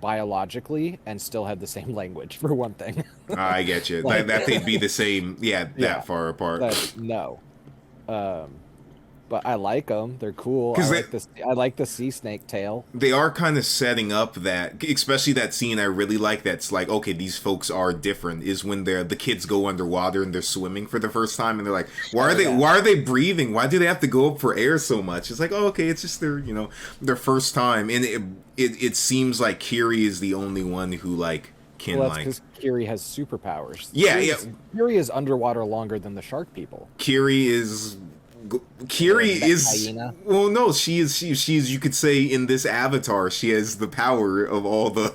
B: biologically and still have the same language, for one thing.
A: I get you. Like, that they'd be the same, that far apart.
B: No. But I like them. They're cool. I like the sea snake tail.
A: They are kind of setting up that, especially that scene I really like that's like, okay, these folks are different, is when the kids go underwater and they're swimming for the first time and they're like, why are they breathing? Why do they have to go up for air so much? It's like, oh, okay, it's just their first time. And it seems like Kiri is the only one who like can
B: that's because Kiri has superpowers.
A: Yeah.
B: Kiri is underwater longer than the shark people.
A: Kiri is
B: hyena.
A: Well, no, she's you could say in this Avatar she has the power of all the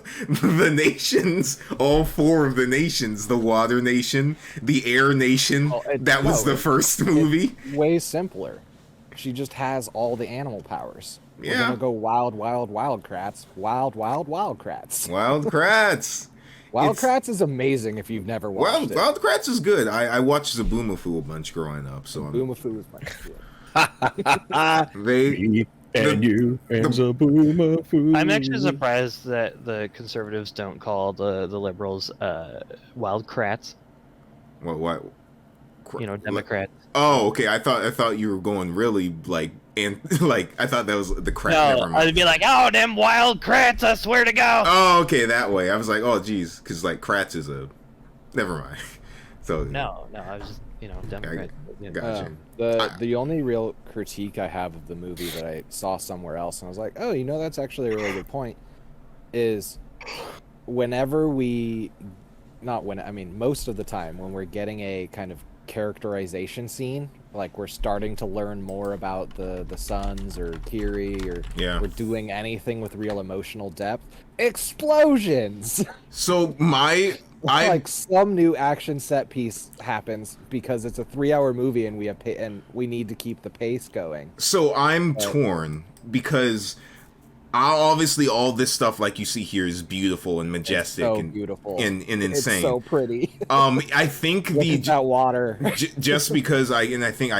A: nations, all 4 of the nations, the water nation, the air nation. That was the first movie.
B: It's way simpler. She just has all the animal powers.
A: Yeah.
B: We're gonna go wild Krats. Wild Krats.
A: Wild Krats.
B: Wild Kratts is amazing if you've never watched it.
A: Wild Kratts is good. I watched Zaboomafoo a bunch growing up. So
B: Zaboomafoo is my favorite.
D: I'm actually surprised that the conservatives don't call the liberals wild Krats.
A: What?
D: Democrats.
A: Oh, okay. I thought you were going really like, and like I thought that was the Krat.
D: No, I'd be like, oh, them wild Krats! I swear to God.
A: Oh, okay, that way. I was like, oh, geez, because like Kratz is a. Never mind. So
D: no, I was just Democrat.
A: Gotcha.
B: The only real critique I have of the movie that I saw somewhere else, and I was like, oh, that's actually a really good point, is whenever most of the time when we're getting a kind of characterization scene, like we're starting to learn more about the sons or Kiri, or we're doing anything with real emotional depth, explosions.
A: So
B: like some new action set piece happens because it's a 3-hour movie and we need to keep the pace going.
A: So I'm torn because obviously all this stuff like you see here is beautiful and majestic and
B: beautiful
A: and insane.
B: It's so pretty.
A: I think
B: that water
A: just because I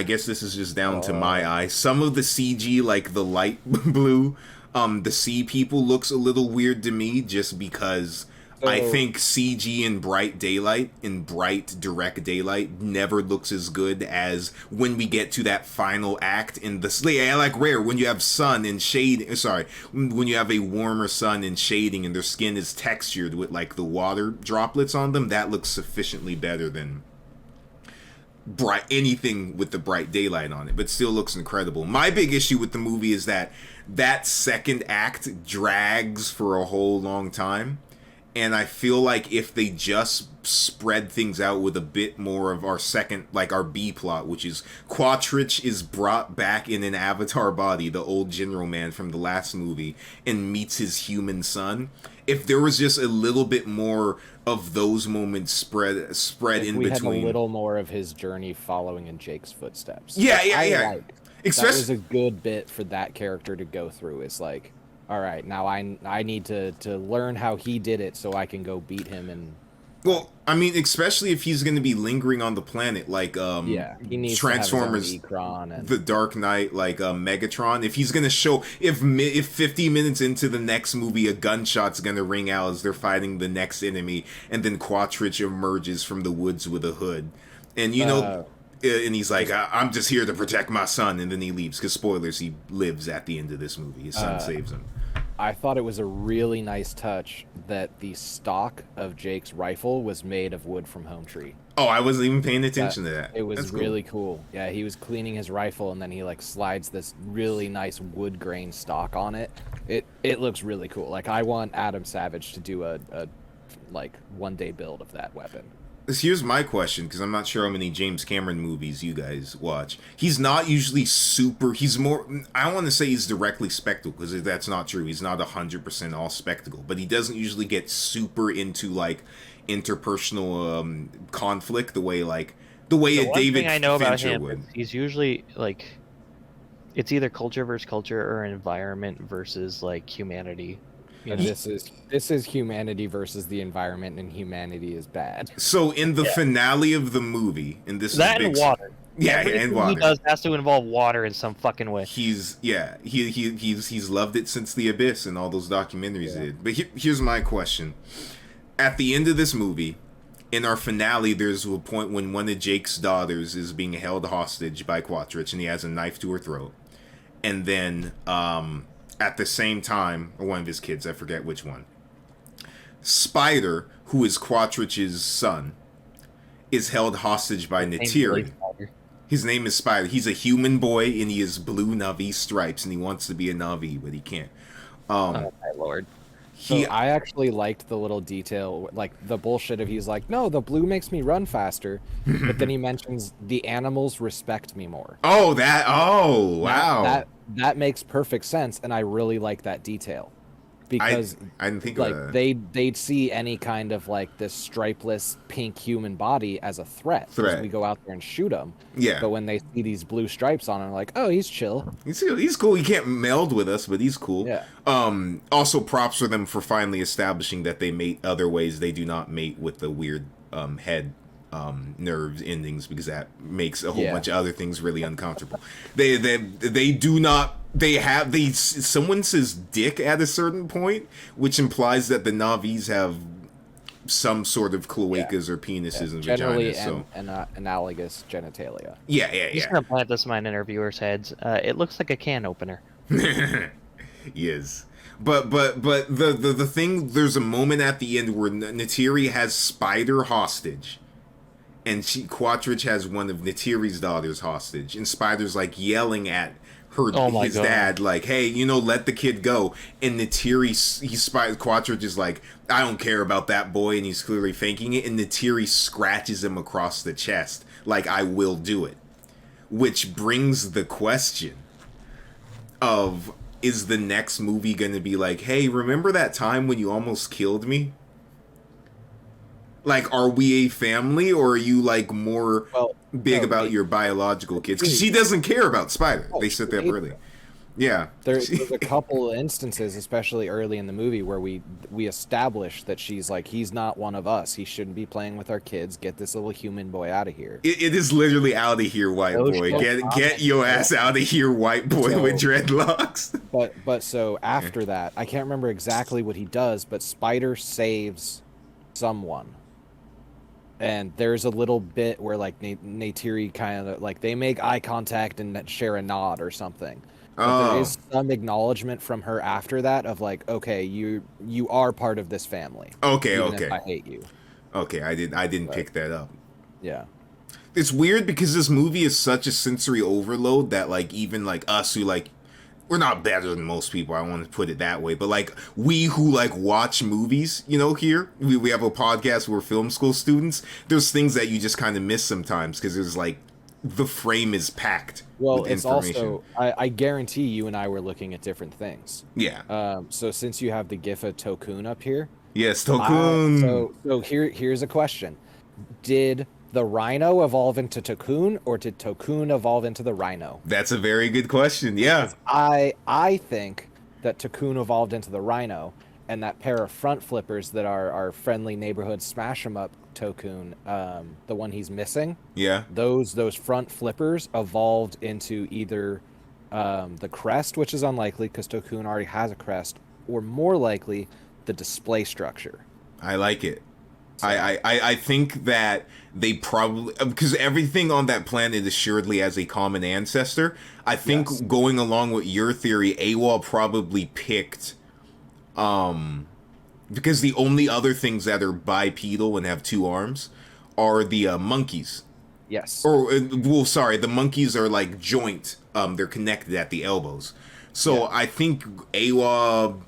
A: guess this is just down to my eye. Some of the CG, like the light blue, the sea people looks a little weird to me just because I think CG in bright direct daylight never looks as good as when we get to that final act in the like Rare, when you have sun and shade. Sorry, when you have a warmer sun and shading and their skin is textured with like the water droplets on them, that looks sufficiently better than anything with the bright daylight on it, but still looks incredible. My big issue with the movie is that second act drags for a whole long time. And I feel like if they just spread things out with a bit more of our second, like our B plot, which is Quatrich is brought back in an avatar body, the old general man from the last movie, and meets his human son. If there was just a little bit more of those moments spread in between. We had a
B: little more of his journey following in Jake's footsteps.
A: Yeah.
B: That was a good bit for that character to go through. It's like, all right, now I need to learn how he did it so I can go beat him. And
A: well, I mean, especially if he's going to be lingering on the planet, like
B: he needs
A: Transformers,
B: to have his own Ekron and
A: The Dark Knight, like Megatron. If he's going to show, if 50 minutes into the next movie, a gunshot's going to ring out as they're fighting the next enemy, and then Quatrich emerges from the woods with a hood, and and he's like, I'm just here to protect my son, and then he leaves, because spoilers, he lives at the end of this movie. His son saves him.
B: I thought it was a really nice touch that the stock of Jake's rifle was made of wood from Home Tree.
A: Oh, I wasn't even paying attention to that.
B: It was really cool. Yeah, he was cleaning his rifle, and then he like slides this really nice wood grain stock on it. It looks really cool. Like, I want Adam Savage to do a like one-day build of that weapon.
A: Here's my question, because I'm not sure how many James Cameron movies you guys watch. He's not usually super... He's more... I don't want to say he's directly spectacle, because that's not true. He's not 100% all spectacle. But he doesn't usually get super into, like, interpersonal conflict the way a David
D: thing I know about
A: Fincher
D: him
A: would.
D: He's usually, like... It's either culture versus culture or environment versus, like, humanity.
B: And this is humanity versus the environment, and humanity is bad.
A: So in the finale of the movie, and this
D: that
A: is
D: and water.
A: Yeah, and water.
D: He does has to involve water in some fucking way.
A: He's loved it since The Abyss and all those documentaries did. But here's my question: at the end of this movie, in our finale, there's a point when one of Jake's daughters is being held hostage by Quatrich, and he has a knife to her throat, and then at the same time, or one of his kids, I forget which one, Spider, who is Quatrich's son, is held hostage by Neytiri. His name is Spider. He's a human boy, and he has blue Na'vi stripes, and he wants to be a Na'vi, but he can't.
D: Oh my lord.
B: I actually liked the little detail, like the bullshit of he's like, no, the blue makes me run faster, but then he mentions the animals respect me more.
A: Oh, wow.
B: That makes perfect sense, and I really like that detail. Because
A: I didn't think
B: like
A: of that.
B: they'd see any kind of like this stripeless pink human body as a threat. We go out there and shoot him.
A: Yeah.
B: But when they see these blue stripes on him, like, oh, he's chill.
A: He's cool. He can't meld with us, but he's cool.
B: Yeah.
A: Also, props for them for finally establishing that they mate other ways. They do not mate with the weird head nerves endings, because that makes a whole bunch of other things really uncomfortable. They do not. Someone says dick at a certain point, which implies that the Na'vis have some sort of cloacas or penises and
B: generally
A: vaginas.
B: Analogous genitalia.
A: Yeah.
D: He's gonna plant this in my interviewers' heads. It looks like a can opener.
A: Yes. But the thing, there's a moment at the end where Neytiri has Spider hostage, and Quatrich has one of Neytiri's daughters hostage, and Spider's like yelling at his dad, like, hey, let the kid go. And Quatrich is like, I don't care about that boy, and he's clearly faking it, and Neytiri scratches him across the chest, like, I will do it. Which brings the question of, is the next movie gonna be like, hey, remember that time when you almost killed me? Like, are we a family, or are you, like, more big about your biological kids? Because she doesn't care about Spider. They set that early. Yeah.
B: There's a couple instances, especially early in the movie, where we establish that she's like, he's not one of us. He shouldn't be playing with our kids. Get this little human boy out of here.
A: It is literally out of here, white boy. Get your ass out of here, white boy with dreadlocks.
B: But so after that, I can't remember exactly what he does, but Spider saves someone. And there's a little bit where, like, Neytiri kind of, like, they make eye contact and share a nod or something. But there is some acknowledgement from her after that of, like, okay, you are part of this family.
A: Okay.
B: If I hate you.
A: Okay, I didn't pick that up.
B: Yeah.
A: It's weird because this movie is such a sensory overload that, like, even, like, us who, like, we're not better than most people, I want to put it that way, but like we who like watch movies, you know, here we have a podcast, we're film school students, there's things that you just kind of miss sometimes because there's like the frame is packed with
B: it's
A: information.
B: also I guarantee you and I were looking at different things.
A: Yeah.
B: So since you have the gif of Tokun up here,
A: Yes, Tokun.
B: so here's a question: did the Rhino evolve into Tokun, or did Tokun evolve into the Rhino?
A: That's a very good question. Yeah.
B: I think that Tokun evolved into the Rhino, and that pair of front flippers that are our friendly neighborhood smash 'em up Tokun, the one he's missing.
A: Yeah.
B: Those front flippers evolved into either the crest, which is unlikely because Tokun already has a crest, or more likely the display structure.
A: I like it. I think that they probably, because everything on that planet assuredly has a common ancestor. I think going along with your theory, AWOL probably picked, because the only other things that are bipedal and have two arms are the monkeys.
B: Yes.
A: Or, well, sorry, the monkeys are like joint. They're connected at the elbows. So I think AWOL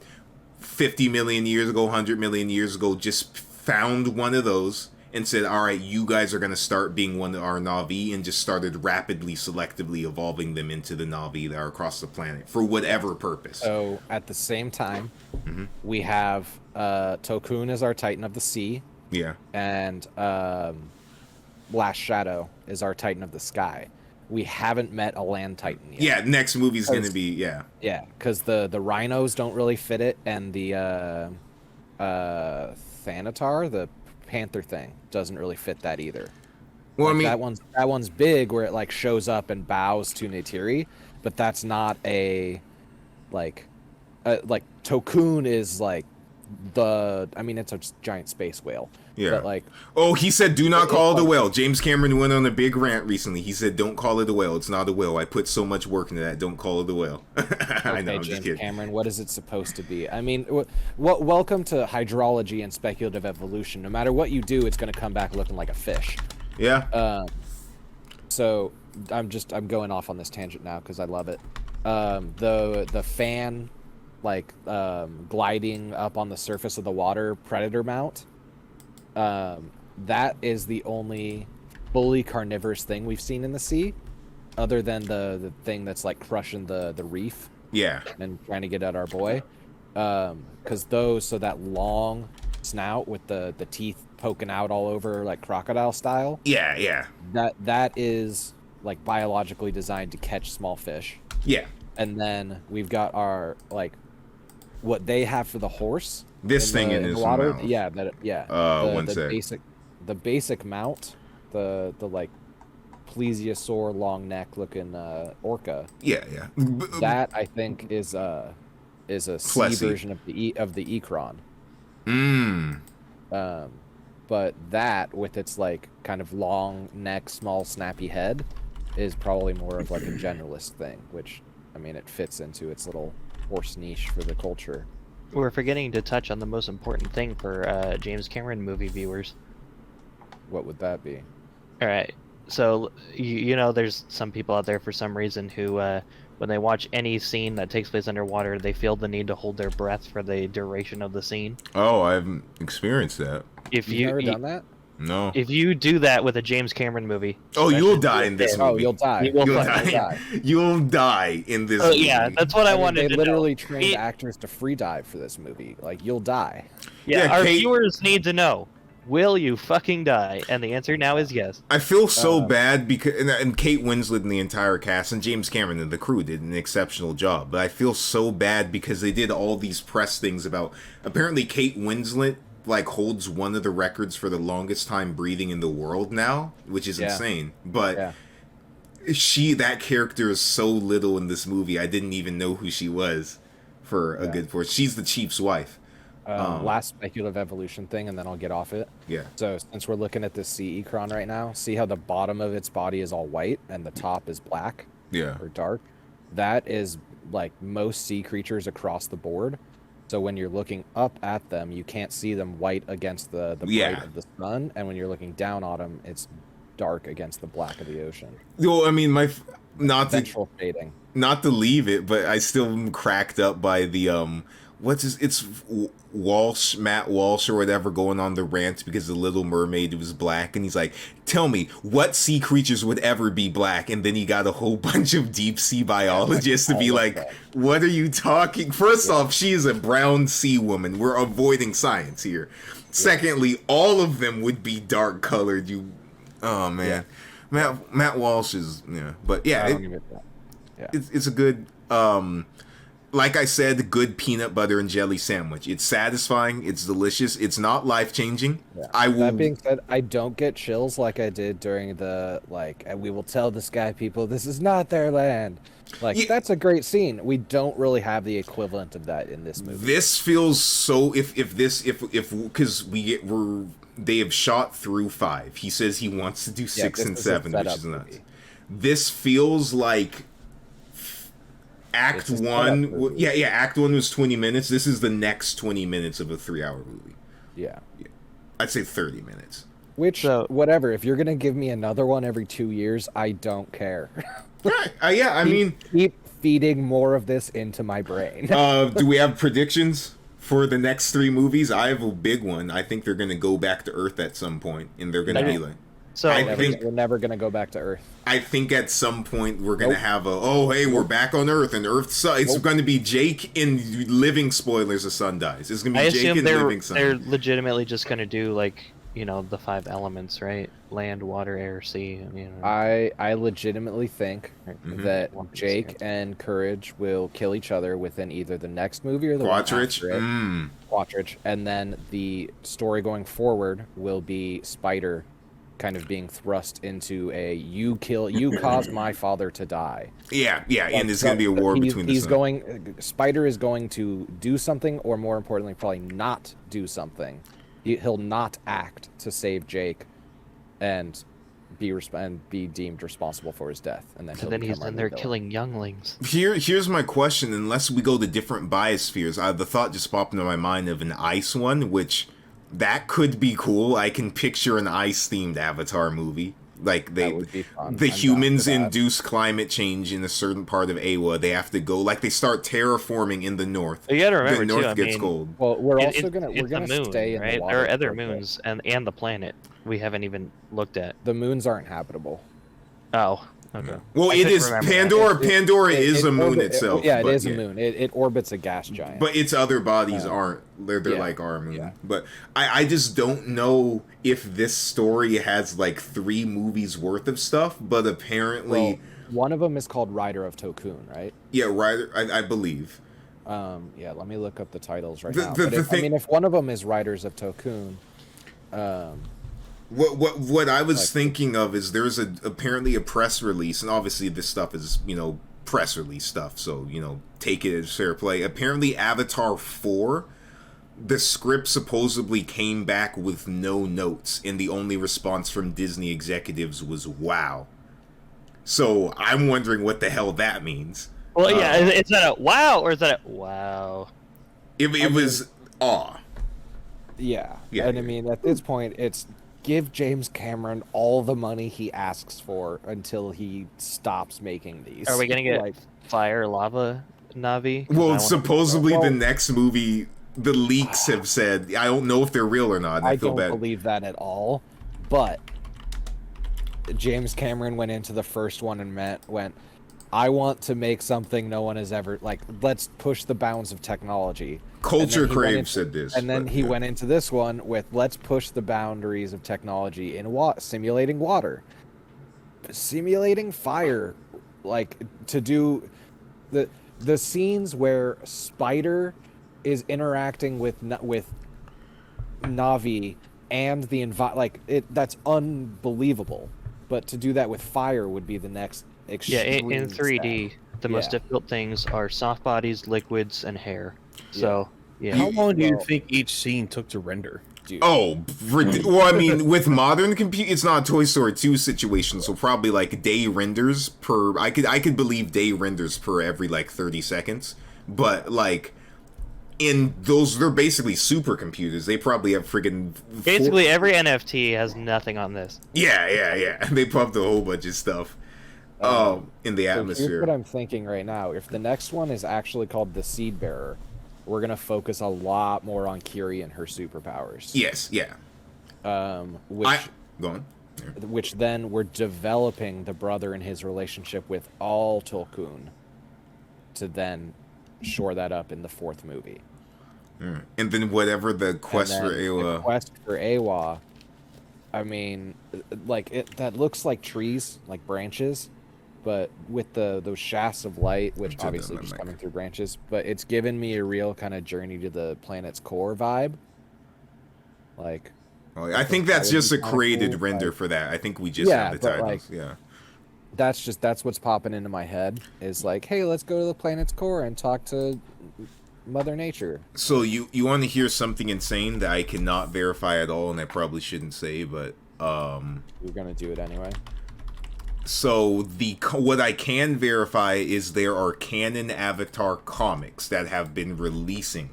A: 50 million years ago, 100 million years ago, just found one of those and said, all right, you guys are going to start being one of our Na'vi, and just started rapidly, selectively evolving them into the Na'vi that are across the planet for whatever purpose.
B: So at the same time, we have Tokun as our Titan of the Sea.
A: Yeah.
B: And Last Shadow is our Titan of the Sky. We haven't met a land Titan yet.
A: Yeah, next movie's going to be, yeah.
B: Yeah, because the rhinos don't really fit it, and the Thanatar, the panther thing, doesn't really fit that either.
A: Well,
B: like,
A: I mean,
B: that one's big, where it like shows up and bows to Neytiri, but that's not a like Tokun is like it's a giant space whale.
A: Yeah.
B: But like,
A: oh, he said, do not call it a whale. James Cameron went on a big rant recently. He said, don't call it a whale. It's not a whale. I put so much work into that. Don't call it a whale. I know, I'm just kidding.
B: Cameron, what is it supposed to be? I mean, welcome to hydrology and speculative evolution. No matter what you do, it's going to come back looking like a fish.
A: Yeah.
B: So I'm going off on this tangent now because I love it. The fan, like gliding up on the surface of the water predator mount. That is the only fully carnivorous thing we've seen in the sea, other than the thing that's like crushing the reef.
A: Yeah.
B: And trying to get at our boy. Because that long snout with the teeth poking out all over like crocodile style.
A: Yeah, yeah.
B: That is like biologically designed to catch small fish.
A: Yeah.
B: And then we've got our like what they have for the horse.
A: This thing in his
B: water.
A: mouth.
B: Yeah,
A: The
B: basic mount, the like plesiosaur long neck looking orca.
A: Yeah, yeah.
B: That I think is a sea version of the Ikron. But that with its like kind of long neck, small snappy head is probably more of like a generalist thing, which I mean it fits into its little horse niche for the culture.
D: We're forgetting to touch on the most important thing for James Cameron movie viewers.
B: What would that be?
D: All right. So, you know, there's some people out there for some reason who, when they watch any scene that takes place underwater, they feel the need to hold their breath for the duration of the scene.
A: Oh, I haven't experienced that.
B: You've never done that?
A: No.
D: If you do that with a James Cameron movie...
A: Oh, you'll die in this movie.
B: Oh, you'll die.
D: You'll die.
A: You'll die in this movie.
D: Yeah, that's what I wanted to know.
B: They literally trained actors to free dive for this movie. Like, you'll die.
D: Yeah, our viewers need to know. Will you fucking die? And the answer now is yes.
A: I feel so bad because and Kate Winslet and the entire cast and James Cameron and the crew did an exceptional job. But I feel so bad because they did all these press things about apparently Kate Winslet like holds one of the records for the longest time breathing in the world now, which is insane. But that character is so little in this movie. I didn't even know who she was for a good portion. She's the chief's wife.
B: Last speculative evolution thing, and then I'll get off it.
A: Yeah.
B: So since we're looking at this sea Ikron right now, see how the bottom of its body is all white and the top is black?
A: Yeah.
B: Or dark? That is like most sea creatures across the board. So when you're looking up at them, you can't see them white against the bright of the sun, and when you're looking down on them, it's dark against the black of the ocean.
A: Well, I mean,
B: Ventral fading.
A: Not to leave it, but I still am cracked up by the it's Matt Walsh or whatever, going on the rant because the Little Mermaid was black, and he's like, tell me what sea creatures would ever be black, and then he got a whole bunch of deep sea biologists to be like, what are you talking? First off, she is a brown sea woman. We're avoiding science here. Secondly, all of them would be dark colored. Oh man, Matt Walsh is but it's a good like I said, good peanut butter and jelly sandwich. It's satisfying. It's delicious. It's not life-changing. Yeah.
B: That being said, I don't get chills like I did during the, we will tell the sky people this is not their land. That's a great scene. We don't really have the equivalent of that in this movie.
A: This feels so, because they have shot through 5. He says he wants to do 6 and 7, which is nuts. This feels like Act 1, Act 1 was 20 minutes. This is the next 20 minutes of a 3-hour movie.
B: Yeah.
A: I'd say 30 minutes.
B: Which, whatever, if you're going to give me another one every 2 years, I don't care.
A: Right.
B: Keep feeding more of this into my brain.
A: Do we have predictions for the next 3 movies? I have a big one. I think they're going to go back to Earth at some point, and they're going to be like...
D: So
B: I think we're never going to go back to Earth.
A: I think at some point we're going to have we're back on Earth, and it's going to be Jake in living spoilers, the sun dies. It's going to be Jake in living sun.
D: They're legitimately just going to do the 5 elements, right? Land, water, air, sea.
B: I legitimately think that Jake and Courage will kill each other within either the next movie or the
A: Quattridge.
B: Quattridge, and then the story going forward will be Spider kind of being thrust into you caused my father to die.
A: Yeah, and there's going to be a war between the
B: Spider is going to do something, or more importantly, probably not do something. He'll not act to save Jake and be deemed responsible for his death, and then
D: he's in there killing younglings.
A: Here's my question: unless we go to different biospheres, the thought just popped into my mind of an ice one, which that could be cool. I can picture an ice-themed Avatar movie. The humans induce climate change in a certain part of Awa. They have to go, they start terraforming in the north.
D: You gotta remember,
A: the north gets cold.
B: Well, we're also gonna stay in the water.
D: There are other moons and the planet we haven't even looked at.
B: The moons aren't habitable.
D: Oh, okay.
A: Well, it is Pandora. Pandora is a moon itself.
B: It is a moon. It orbits a gas giant.
A: But its other bodies aren't. They're like our moon. Yeah. But I just don't know if this story has 3 movies worth of stuff. But apparently,
B: one of them is called Rider of Tokun, right?
A: Yeah, Rider. I believe.
B: Let me look up the titles right now. If one of them is Riders of Tokun,
A: What I was thinking of is there's apparently a press release, and obviously this stuff is press release stuff, so take it as fair play. Apparently Avatar 4, the script supposedly came back with no notes, and the only response from Disney executives was wow. So I'm wondering what the hell that means.
D: Well, is that a wow or is that a wow?
A: It was awe.
B: Yeah, and at this point it's give James Cameron all the money he asks for until he stops making these.
D: Are we gonna get fire lava Na'vi?
A: Well, supposedly the next movie, the leaks have said. I don't know if they're real or not. I feel bad.
B: I don't believe that at all. But James Cameron went into the first one and went, I want to make something no one has ever let's push the bounds of technology.
A: Culture Crave said this.
B: And then he went into this one with let's push the boundaries of technology in simulating water, simulating fire, to do the scenes where Spider is interacting with Na'vi and the that's unbelievable. But to do that with fire would be the next extreme
D: in 3D, the most difficult things are soft bodies, liquids, and hair. So,
E: how long do you think each scene took to render?
B: Dude.
A: Oh, well, with modern compute, it's not a Toy Story 2 situation, so probably day renders per. I could believe day renders per every 30 seconds, but And they're basically supercomputers. They probably have friggin'
D: Basically, every NFT has nothing on this.
A: Yeah. They pumped a whole bunch of stuff in the atmosphere.
B: Here's what I'm thinking right now. If the next one is actually called the Seed Bearer, we're going to focus a lot more on Kiri and her superpowers.
A: Yes, yeah. Go on. Yeah.
B: Which then we're developing the brother and his relationship with all Tulkun to then shore that up in the fourth movie.
A: And then whatever the quest for Eywa.
B: The quest for Eywa, I mean, like that looks like trees, like branches, but with those shafts of light, which obviously just coming through branches, but it's given me a real kind of journey to the planet's core vibe. Like,
A: I think that's just a created render for that. I think we just have the titles.
B: That's what's popping into my head is like, hey, let's go to the planet's core and talk to Mother Nature.
A: So you want to hear something insane that I cannot verify at all, and I probably shouldn't say, but
B: you're gonna do it anyway.
A: So what I can verify is there are canon Avatar comics that have been releasing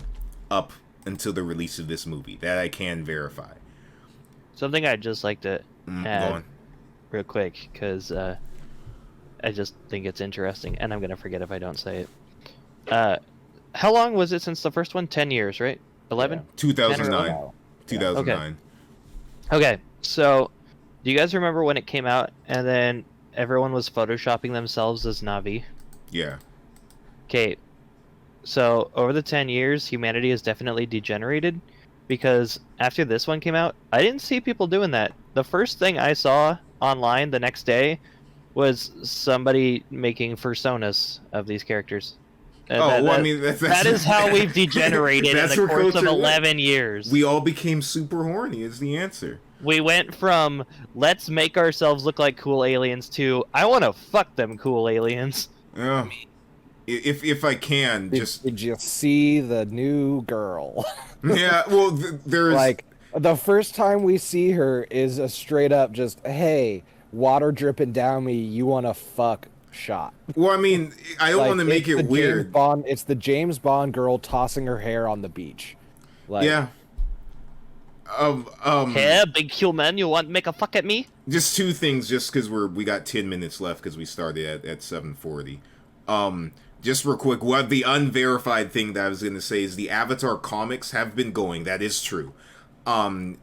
A: up until the release of this movie. That I can verify.
D: Something I'd just like to add real quick, because I just think it's interesting, and I'm going to forget if I don't say it. How long was it since the first one? 10 years, right? 11?
A: Yeah. 2009. 2009.
D: Okay, so do you guys remember when it came out, and then everyone was photoshopping themselves as Na'vi?
A: Yeah.
D: Okay, so over the 10 years, humanity has definitely degenerated, because after this one came out, I didn't see people doing that. The first thing I saw online the next day was somebody making personas of these characters.
A: I mean,
D: that is how we've degenerated in the course of 11 years.
A: We all became super horny is the answer.
D: We went from, let's make ourselves look like cool aliens, to, I want to fuck them cool aliens.
A: Yeah. If I can,
B: did you see the new girl?
A: Yeah, well, there's...
B: Like, the first time we see her is a straight up just, hey, water dripping down me, you want to fuck shot.
A: Well, I mean, I don't want to make it weird.
B: It's the James Bond girl tossing her hair on the beach. Like,
A: yeah.
D: Hey, big human, you want to make a fuck at me?
A: Just two things, just because we got 10 minutes left because we started at 7:40. Just real quick, what the unverified thing that I was going to say is the Avatar comics have been going. That is true.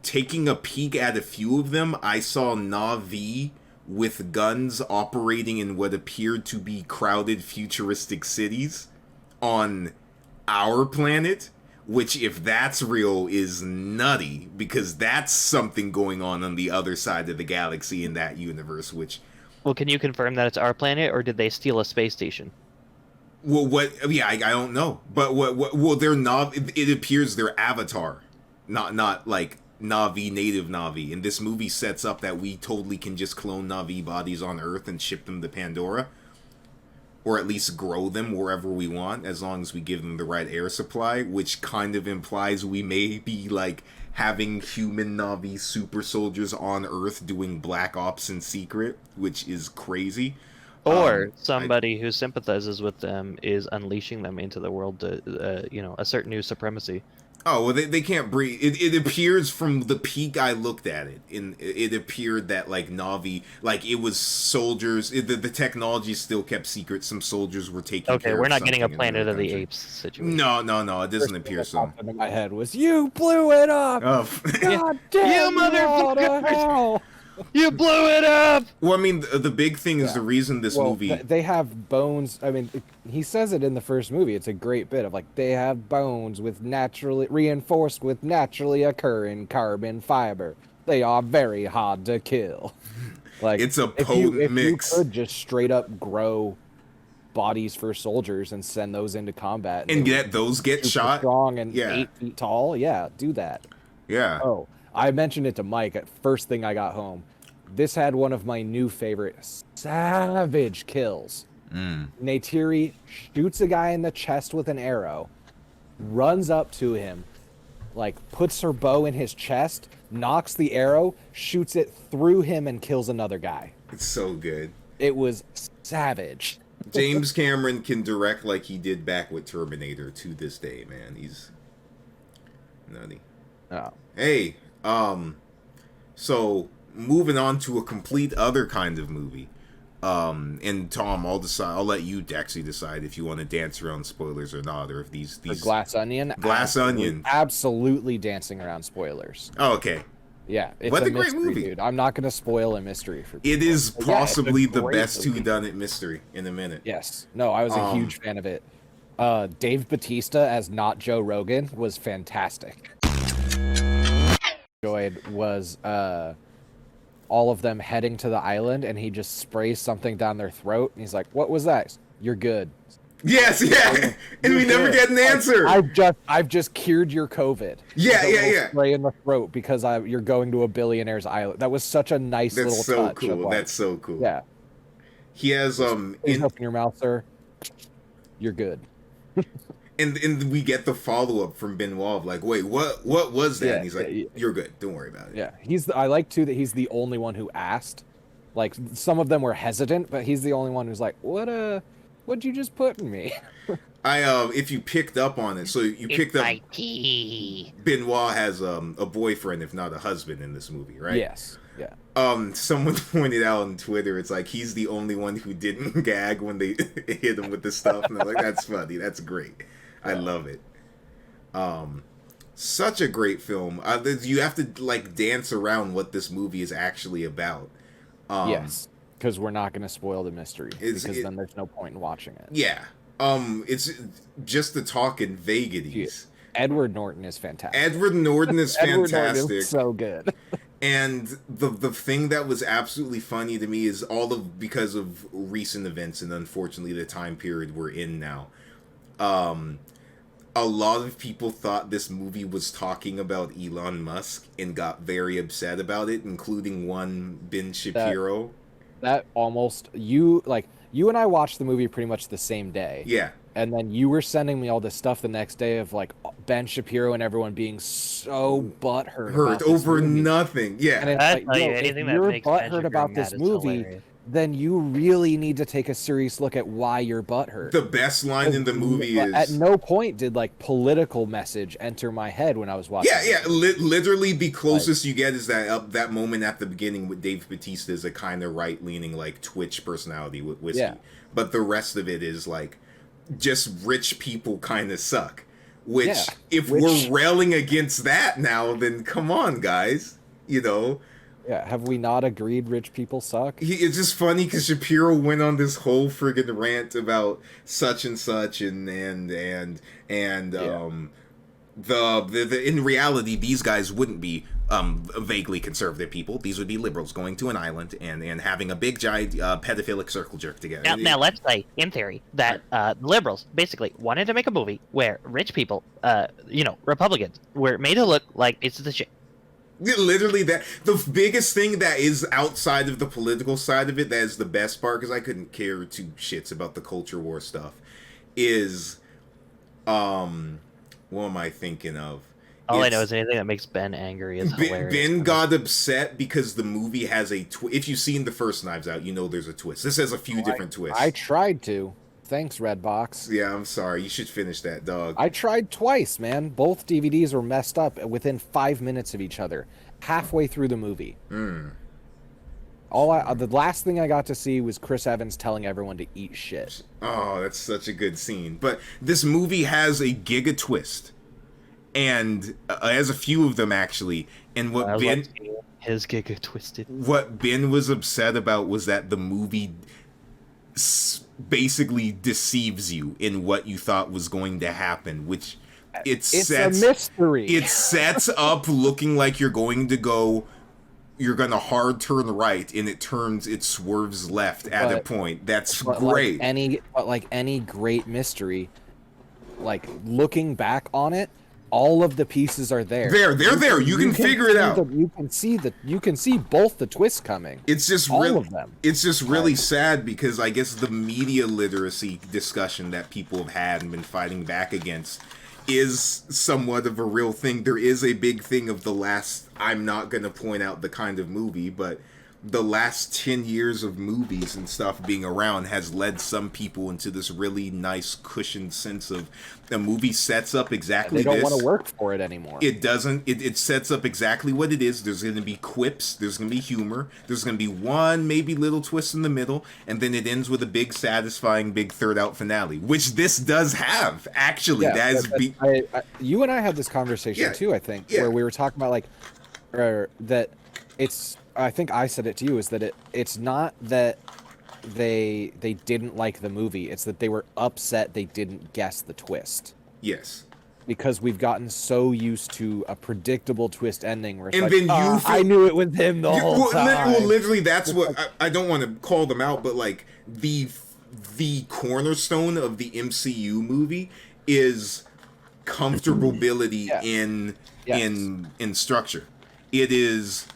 A: Taking a peek at a few of them, I saw Na'vi with guns operating in what appeared to be crowded futuristic cities on our planet, which, if that's real, is nutty, because that's something going on the other side of the galaxy in that universe, which...
D: Well, can you confirm that it's our planet, or did they steal a space station?
A: Well, I don't know, but well, they're it appears they're Avatar, not like Na'vi, native Na'vi, and this movie sets up that we totally can just clone Na'vi bodies on Earth and ship them to Pandora, or at least grow them wherever we want, as long as we give them the right air supply, which kind of implies we may be like having human Na'vi super soldiers on Earth doing black ops in secret, which is crazy.
D: Or somebody who sympathizes with them is unleashing them into the world to, assert new supremacy.
A: Oh, well, they can't breathe. It appears from the peak I looked at it, it appeared that, like, Na'vi, like, it was soldiers, the technology still kept secret. Some soldiers were taking care of
D: Okay, we're not getting a Planet of the Apes situation.
A: No, it doesn't appear so.
B: In my head was, you blew it up!
A: Oh.
B: God damn,
D: you motherfucker! You blew it up!
A: Well, I mean, the big thing is the reason this movie...
B: They have bones. I mean, he says it in the first movie. It's a great bit of, like, they have bones reinforced with naturally occurring carbon fiber. They are very hard to kill. Like,
A: it's a potent mix.
B: If you could just straight up grow bodies for soldiers and send those into combat.
A: And those get shot.
B: Strong and 8 feet tall. Yeah, do that.
A: Yeah.
B: Oh. I mentioned it to Mike at first thing I got home. This had one of my new favorite savage kills. Neytiri shoots a guy in the chest with an arrow, runs up to him, like puts her bow in his chest, knocks the arrow, shoots it through him, and kills another guy.
A: It's so good.
B: It was savage.
A: James Cameron can direct like he did back with Terminator to this day, man. He's nutty.
B: Oh.
A: Hey, so moving on to a complete other kind of movie. And Tom, I'll let you actually decide if you want to dance around spoilers or not, or if these
B: The Glass Onion.
A: Glass Onion.
B: Absolutely dancing around spoilers.
A: Oh, okay.
B: Yeah, it's
A: what a
B: mystery,
A: great movie,
B: dude. I'm not gonna spoil a mystery for people.
A: It is possibly the
B: great
A: best
B: movie.
A: whodunit mystery in a minute.
B: Yes. No, I was a huge fan of it. Dave Bautista as not Joe Rogan was fantastic. Enjoyed was all of them heading to the island, and he just sprays something down their throat, and he's like, "What was that? You're good."
A: Yes, yeah, and we never get an answer.
B: I've just cured your COVID.
A: Yeah.
B: Spray in the throat because you're going to a billionaire's island. That was such a nice
A: That's
B: little
A: so
B: touch.
A: cool.
B: Of, like,
A: That's so cool.
B: Yeah.
A: He has
B: Please open your mouth, sir. You're good.
A: and we get the follow up from Benoit of like, wait, what was that?
B: Yeah,
A: and he's like, you're good. Don't worry about it.
B: Yeah, I like too that he's the only one who asked. Like some of them were hesitant, but he's the only one who's like, what'd you just put in me?
A: If you picked up on it, so you picked up. Benoit has a boyfriend, if not a husband, in this movie, right?
B: Yes. Yeah.
A: Someone pointed out on Twitter, it's like he's the only one who didn't gag when they hit him with the stuff, and I'm like, that's funny, that's great, I love it. Such a great film. You have to like dance around what this movie is actually about.
B: Yes, because we're not going to spoil the mystery, because then there's no point in watching it.
A: Yeah. It's just the talk in vagaries.
B: Edward Norton is fantastic.
A: Edward Norton is fantastic.
B: Edward Norton is so good.
A: And the thing that was absolutely funny to me is because of recent events and unfortunately the time period we're in now. A lot of people thought this movie was talking about Elon Musk and got very upset about it, including one Ben Shapiro.
B: That almost you and I watched the movie pretty much the same day.
A: Yeah.
B: And then you were sending me all this stuff the next day of like Ben Shapiro and everyone being so butthurt
A: over nothing. Yeah.
B: And it's like, if you're butthurt about this movie, then you really need to take a serious look at why you're butthurt.
A: The best line in the movie is...
B: At no point did like political message enter my head when I was watching.
A: Yeah. Literally the closest you get is that moment at the beginning with Dave Bautista is a kind of right-leaning like Twitch personality with whiskey. Yeah. But the rest of it is like just rich people kind of suck. Which we're railing against that now, then come on, guys. You know...
B: Yeah, have we not agreed rich people suck?
A: It's just funny because Shapiro went on this whole friggin' rant about such and such and in reality these guys wouldn't be vaguely conservative people. These would be liberals going to an island and having a big giant pedophilic circle jerk together.
D: Now let's say, in theory, that liberals basically wanted to make a movie where rich people, Republicans, were made to look like pieces of shit.
A: Literally, that the biggest thing that is outside of the political side of it, that is the best part, because I couldn't care two shits about the culture war stuff, is what am I thinking of?
D: All I know is anything that makes Ben angry is hilarious.
A: Ben got upset because the movie has a twist. If you've seen the first Knives Out, you know there's a twist. This has a few different twists.
B: I tried to. Thanks, Redbox.
A: Yeah, I'm sorry. You should finish that, dog.
B: I tried twice, man. Both DVDs were messed up within 5 minutes of each other, halfway through the movie. The last thing I got to see was Chris Evans telling everyone to eat shit.
A: Oh, that's such a good scene. But this movie has a giga twist, and has a few of them actually. And what Ben
D: his giga twisted.
A: What Ben was upset about was that the movie basically deceives you in what you thought was going to happen, which it's
B: a mystery.
A: It sets up looking like you're going to hard turn right, and it swerves left at a point. That's great.
B: Like any great mystery, like looking back on it, all of the pieces are there.
A: They're there. You can figure it out.
B: You can see both the twists coming.
A: It's just all of them. It's just really sad because I guess the media literacy discussion that people have had and been fighting back against is somewhat of a real thing. There is a big thing of the last. I'm not going to point out the kind of movie, but the last 10 years of movies and stuff being around has led some people into this really nice cushioned sense of the movie sets up exactly
B: this. They don't
A: want
B: to work for it anymore.
A: It doesn't. It sets up exactly what it is. There's going to be quips. There's going to be humor. There's going to be one maybe little twist in the middle, and then it ends with a big, satisfying, big third out finale, which this does have. Actually,
B: you and I had this conversation too. I think where we were talking about that it's. I think I said it to you, is that it's not that they didn't like the movie, it's that they were upset they didn't guess the twist.
A: Yes.
B: Because we've gotten so used to a predictable twist ending where it's
A: and then
B: I knew it was him the whole time.
A: Well, literally, that's what I don't want to call them out, but like the cornerstone of the MCU movie is comfortability in structure. It is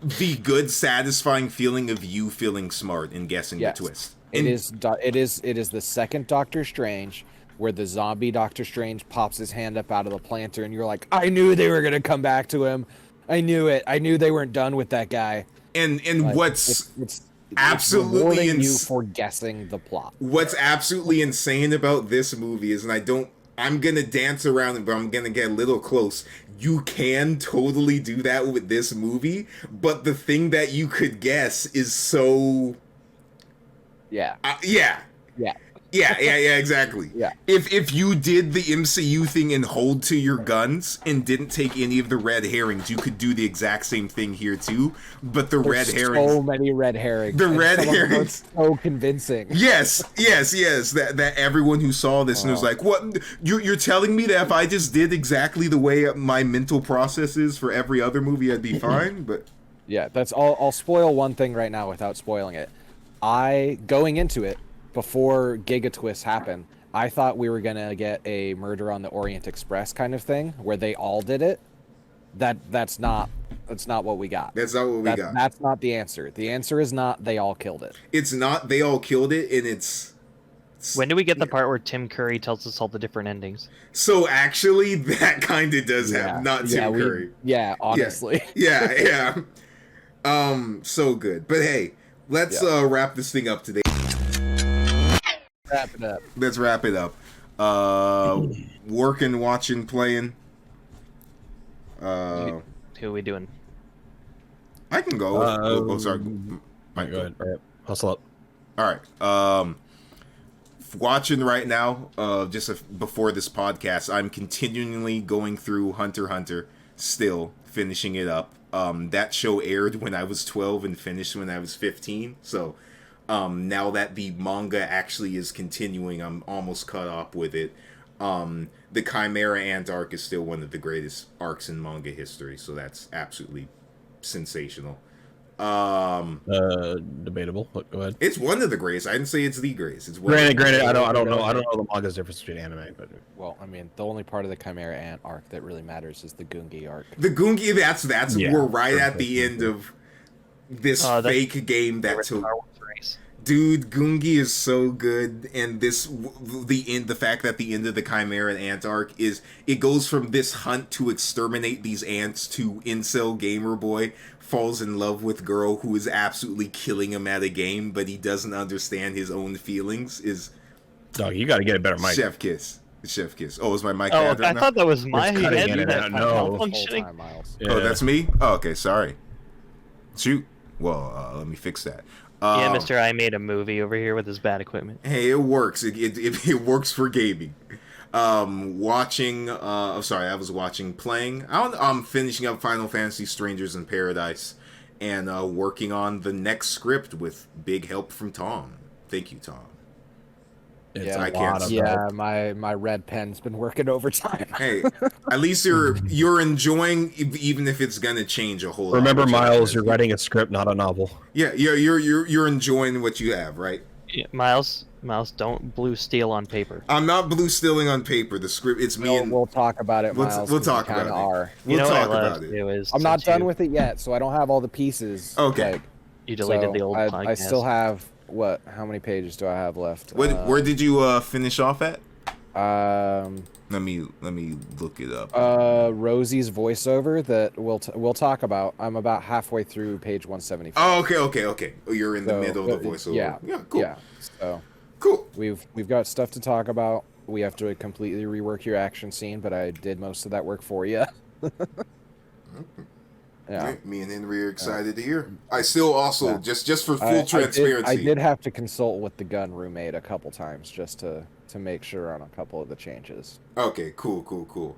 A: the good, satisfying feeling of you feeling smart and guessing the twist.
B: It is the second Doctor Strange where the zombie Doctor Strange pops his hand up out of the planter and you're like, I knew they were gonna come back to him. I knew it. I knew they weren't done with that guy.
A: And what's absolutely
B: you for guessing the plot.
A: What's absolutely insane about this movie is, and I'm gonna dance around it, but I'm gonna get a little close. You can totally do that with this movie, but the thing that you could guess is so... Yeah, exactly.
B: Yeah.
A: If you did the MCU thing and hold to your guns and didn't take any of the red herrings, you could do the exact same thing here too. But There's red herrings,
B: so many red herrings.
A: The red herrings,
B: so convincing.
A: Yes. That everyone who saw this and was like, "What? You're telling me that if I just did exactly the way my mental process is for every other movie, I'd be fine?" But
B: yeah, that's all. I'll spoil one thing right now without spoiling it. Going into it, before Giga Twist happened, I thought we were gonna get a Murder on the Orient Express kind of thing where they all did it. That's not what we got.
A: That's not what we got.
B: That's not the answer. The answer is not they all killed it.
A: It's not they all killed it, and it's...
D: When do we get the part where Tim Curry tells us all the different endings?
A: So actually, that kind of does have, not Tim Curry.
B: Honestly.
A: Yeah. So good. But hey, let's wrap this thing up today.
B: Wrap it up.
A: Let's wrap it up. Working, watching, playing.
D: Who are we doing?
A: I can go. Sorry.
E: Mike, go ahead. All right. Hustle up.
A: All right. Watching right now, before this podcast, I'm continually going through Hunter x Hunter, still finishing it up. That show aired when I was 12 and finished when I was 15, so now that the manga actually is continuing, I'm almost caught up with it. The Chimera Ant arc is still one of the greatest arcs in manga history, so that's absolutely sensational.
E: Debatable. Go ahead.
A: It's one of the greatest. I didn't say it's the greatest. It's
E: granted. I don't know the manga's difference between anime, but
B: I mean, the only part of the Chimera Ant arc that really matters is the Gungi arc.
A: The Gungi, that's we're right at the end of this fake game that took. Dude, Gungi is so good, and the fact that the end of the Chimera Ant arc is, it goes from this hunt to exterminate these ants to incel gamer boy falls in love with girl who is absolutely killing him at a game, but he doesn't understand his own feelings. Is
E: dog, you got to get a better mic.
A: Chef kiss. Oh, is my mic?
D: Oh, I thought that was my head.
E: No.
A: Oh, that's me. Oh, okay, sorry. Shoot. Well, let me fix that.
D: Yeah, Mr. I made a movie over here with his bad equipment.
A: Hey, it works. It works for gaming. I was playing. I'm finishing up Final Fantasy Strangers in Paradise and working on the next script with big help from Tom. Thank you, Tom.
B: My red pen's been working overtime.
A: Hey, at least you're enjoying, even if it's gonna change a whole lot.
E: Remember, Miles, you're writing a script, not a novel.
A: Yeah, you're enjoying what you have, right?
D: Yeah, Miles, don't blue steel on paper.
A: I'm not blue stealing on paper. The script, it's me and...
B: We'll talk about it, Miles.
A: We'll talk about it.
D: We'll talk about it.
B: I'm not done with it yet, so I don't have all the pieces.
A: Okay.
D: You deleted the old podcast.
B: I still have... How many pages do I have left?
A: Where did you finish off at? Let me look it up.
B: Rosie's voiceover that we'll talk about. I'm about halfway through page 175.
A: Oh, okay. Oh, you're in the middle of the voiceover.
B: Yeah,
A: cool.
B: Yeah, so
A: cool.
B: We've got stuff to talk about. We have to completely rework your action scene, but I did most of that work for you. Yeah.
A: Right. Me and Henry are excited to hear. I still also just for full transparency.
B: I did have to consult with the gun roommate a couple times just to make sure on a couple of the changes.
A: Okay, cool.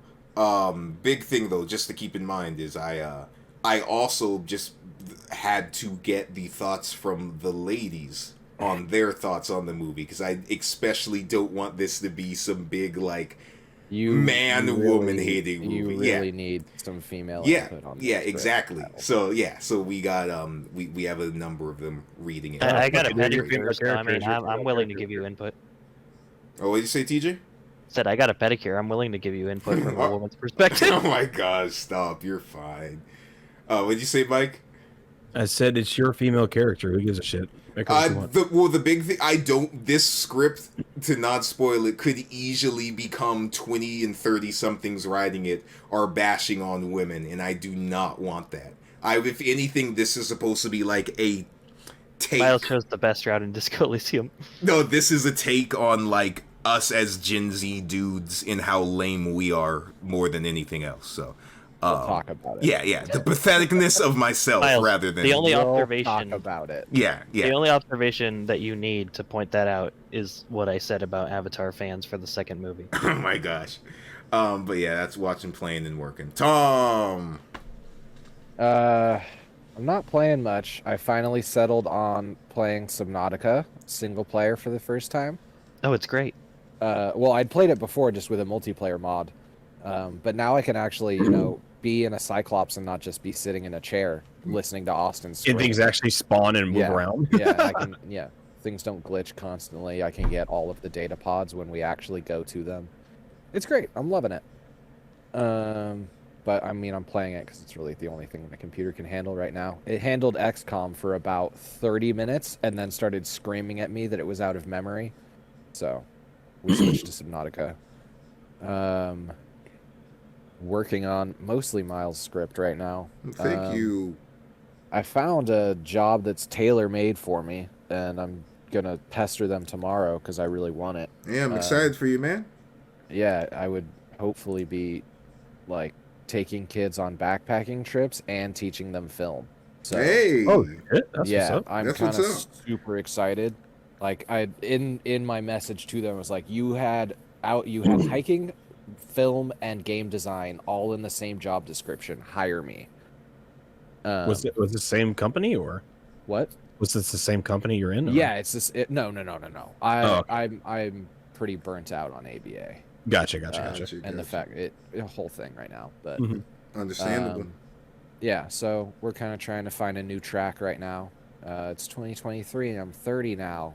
A: Big thing though, just to keep in mind is I also just had to get the thoughts from the ladies on their thoughts on the movie, because I especially don't want this to be some big like woman hating movie.
B: You really need some female input on this.
A: Yeah, exactly. So we got we have a number of them reading it.
D: I got a pedicure, so I mean I'm willing to give you input.
A: Oh, what did you say, TJ?
D: Said I got a pedicure. I'm willing to give you input from a woman's perspective.
A: Oh my gosh, stop! You're fine. What did you say, Mike?
E: I said it's your female character. Who gives a shit?
A: The big thing, this script, to not spoil it, could easily become 20 and 30 somethings writing it are bashing on women, and I do not want that. If anything, this is supposed to be like a take.
D: Miles chose the best route in Disco Elysium.
A: No, this is a take on like us as Gen Z dudes and how lame we are more than anything else. So
B: we'll talk about it.
A: Yeah. The patheticness of myself
D: Miles,
A: rather than
D: the only
B: we'll
D: observation
B: talk about it.
A: Yeah.
D: The only observation that you need to point that out is what I said about Avatar fans for the second movie.
A: Oh my gosh. But yeah, that's watching, playing, and working. Tom.
B: I'm not playing much. I finally settled on playing Subnautica single player for the first time.
D: Oh, it's great.
B: Well, I'd played it before just with a multiplayer mod, but now I can actually, be in a Cyclops and not just be sitting in a chair listening to Austin scream.
E: And things actually spawn and move around.
B: Things don't glitch constantly. I can get all of the data pods when we actually go to them. It's great. I'm loving it. But I mean, I'm playing it because it's really the only thing my computer can handle right now. It handled XCOM for about 30 minutes and then started screaming at me that it was out of memory. So we switched to Subnautica. Working on mostly Miles' script right now.
A: Thank you.
B: I found a job that's tailor-made for me, and I'm gonna pester them tomorrow because I really want it.
A: Yeah, I'm excited for you, man.
B: Yeah, I would hopefully be like taking kids on backpacking trips and teaching them film. So,
A: hey,
B: I'm kind of super excited. Like in my message to them was like, you had hiking, film, and game design all in the same job description. Hire me.
E: Was it the same company or
B: what?
E: Was this the same company you're in? Or?
B: Yeah, it's this. No. I'm pretty burnt out on ABA.
E: Gotcha.
B: And the fact the whole thing right now, but
A: understandable.
B: Yeah, so we're kind of trying to find a new track right now. It's 2023 and I'm 30 now.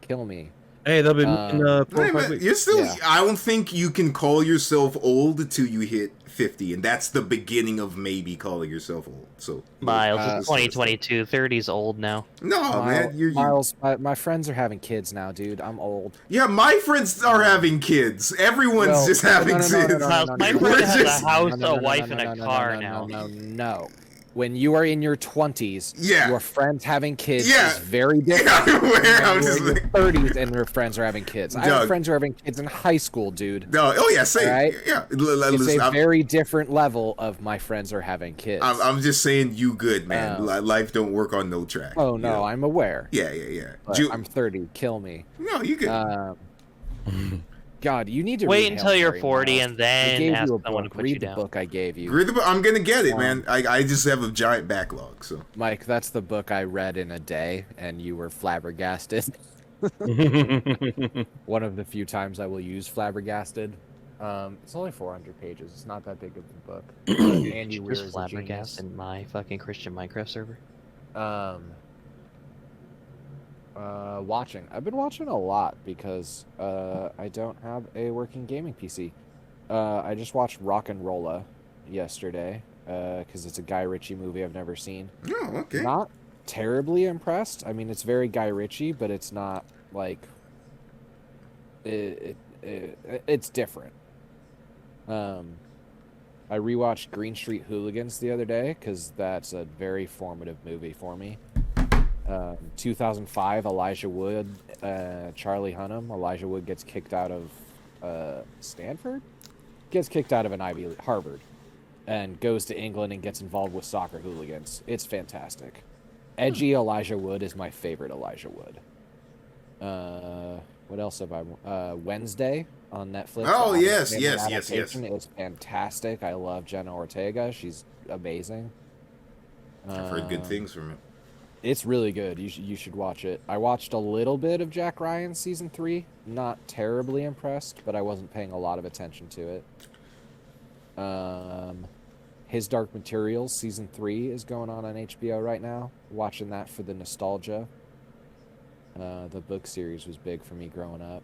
B: Kill me.
E: Hey, that'll be 4
A: or 5 weeks. You're still. Yeah. I don't think you can call yourself old till you hit 50, and that's the beginning of maybe calling yourself old. So
D: Miles, it's 2022. 30's old now.
A: No, man.
B: Miles, my friends are having kids now, dude. I'm old.
A: Yeah, my friends are having kids. Everyone's just having kids.
D: My friend has a house, a wife, and a car now.
B: No. When you are in your 20s, your friends having kids is very different.
A: Yeah,
B: when you're in your 30s and your friends are having kids. I have friends who are having kids in high school, dude.
A: No, same.
B: Right?
A: Yeah.
B: It's a very different level of my friends are having kids.
A: I'm just saying you good, man. Life don't work on no track.
B: Oh, no, I'm aware.
A: Yeah.
B: I'm 30. Kill me.
A: No, you good.
B: God, you need to
D: wait until you're 40 and then ask someone to put you down.
B: Read the book I gave you.
A: Read the book. I'm gonna get it, man. I just have a giant backlog. So,
B: Mike, that's the book I read in a day, and you were flabbergasted. One of the few times I will use flabbergasted. It's only 400 pages. It's not that big of a book. Andy Weir is
D: flabbergasted in my fucking Christian Minecraft server.
B: Watching. I've been watching a lot because I don't have a working gaming PC. I just watched Rock and Rolla yesterday because it's a Guy Ritchie movie I've never seen.
A: Oh, okay.
B: Not terribly impressed. I mean, it's very Guy Ritchie, but it's not like it's different. I rewatched Green Street Hooligans the other day because that's a very formative movie for me. 2005, Elijah Wood, Charlie Hunnam. Elijah Wood gets kicked out of Stanford? Gets kicked out of an Ivy League, Harvard, and goes to England and gets involved with soccer hooligans. It's fantastic. Edgy Elijah Wood is my favorite Elijah Wood. What else have I... Wednesday on Netflix.
A: Oh, yes.
B: It's fantastic. I love Jenna Ortega. She's amazing.
A: I've heard good things from it.
B: It's really good. You should watch it. I watched a little bit of Jack Ryan season 3. Not terribly impressed, but I wasn't paying a lot of attention to it. His Dark Materials season 3 is going on HBO right now. Watching that for the nostalgia. The book series was big for me growing up.